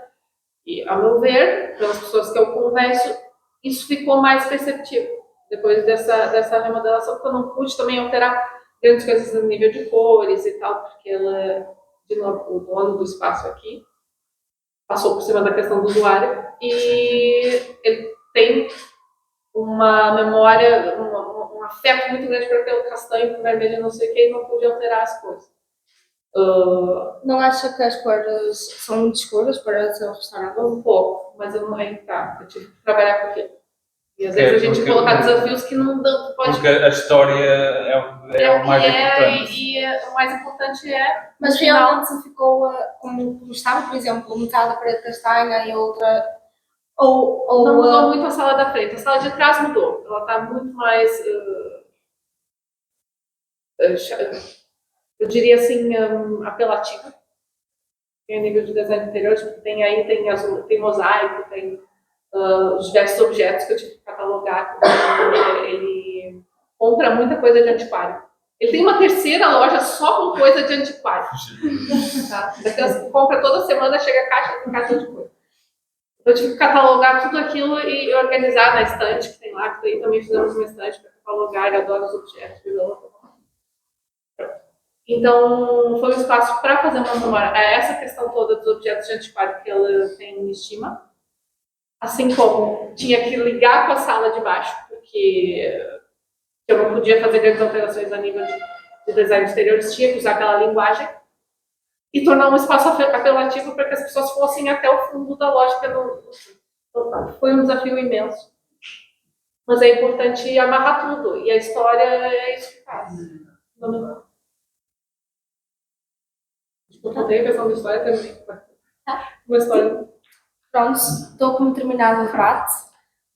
Speaker 2: E, ao meu ver, pelas pessoas que eu converso, isso ficou mais perceptível depois dessa remodelação, porque eu não pude também alterar grandes coisas no nível de cores e tal, porque ela, de novo, o dono do espaço aqui passou por cima da questão do usuário e ele tem uma memória, um afeto muito grande para aquele castanho, com vermelho, não sei o que, e não pude alterar as cores.
Speaker 1: Não acha que as cores são muito escuras para o seu restaurante?
Speaker 2: Um pouco, mas eu não eu tive que trabalhar com aquilo. E às vezes a gente colocar desafios que não dão, pode...
Speaker 3: Porque a história é o mais importante.
Speaker 2: E o mais importante é...
Speaker 1: Mas realmente ficou como estava, por exemplo, metade a parede castanha e a outra
Speaker 2: Não mudou muito a sala da frente. A sala de trás mudou. Ela está muito mais, eu diria assim, apelativa. Tem a nível de design interior, tipo, tem mosaico, tem os diversos objetos que eu tive que catalogar. Ele compra muita coisa de antiquário. Ele tem uma terceira loja só com coisa de antiquário. Tá? Daquelas que compra toda semana, chega a caixa de coisa. Eu tive que catalogar tudo aquilo e organizar na estante que tem lá, que daí também fizemos uma estante para catalogar, eu adoro os objetos. Então, foi um espaço para fazer uma memória a essa questão toda dos objetos de antiquário que ela tem em estima. Assim como tinha que ligar com a sala de baixo, porque eu não podia fazer grandes alterações a nível de design exterior, tinha que usar aquela linguagem e tornar um espaço apelativo para que as pessoas fossem até o fundo da loja. Então, foi um desafio imenso. Mas é importante amarrar tudo, e a história é isso que faz. Eu contei a questão da história também. Uma história.
Speaker 1: Pronto, estou como terminado o debate.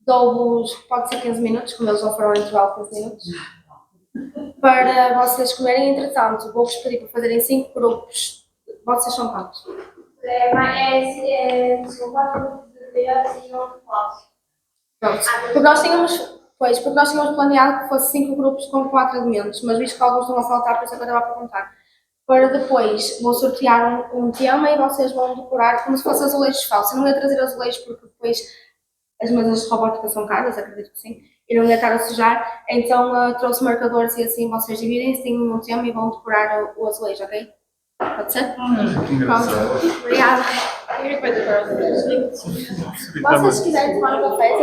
Speaker 1: Dou-vos, pode ser 15 minutos, como eles não foram ao intervalo 15 minutos, para vocês comerem. Entretanto, vou-vos pedir para fazerem 5 grupos. Vocês são quantos?
Speaker 6: São 4 grupos de 10 e não posso.
Speaker 1: Pronto. Porque nós tínhamos planeado que fosse 5 grupos com 4 elementos, mas visto que alguns estão a faltar, por isso é que eu estava a perguntar. Para depois, vou sortear um tema e vocês vão decorar como se fossem azulejos falsos. Eu não ia trazer azulejos porque depois as mesas de robótica são caras, acredito que sim, e não ia estar a sujar, então trouxe marcadores e assim vocês dividem-se, têm um tema e vão decorar o azulejo, ok? Pode ser? Pronto. Obrigada. Vocês quiserem tomar um café,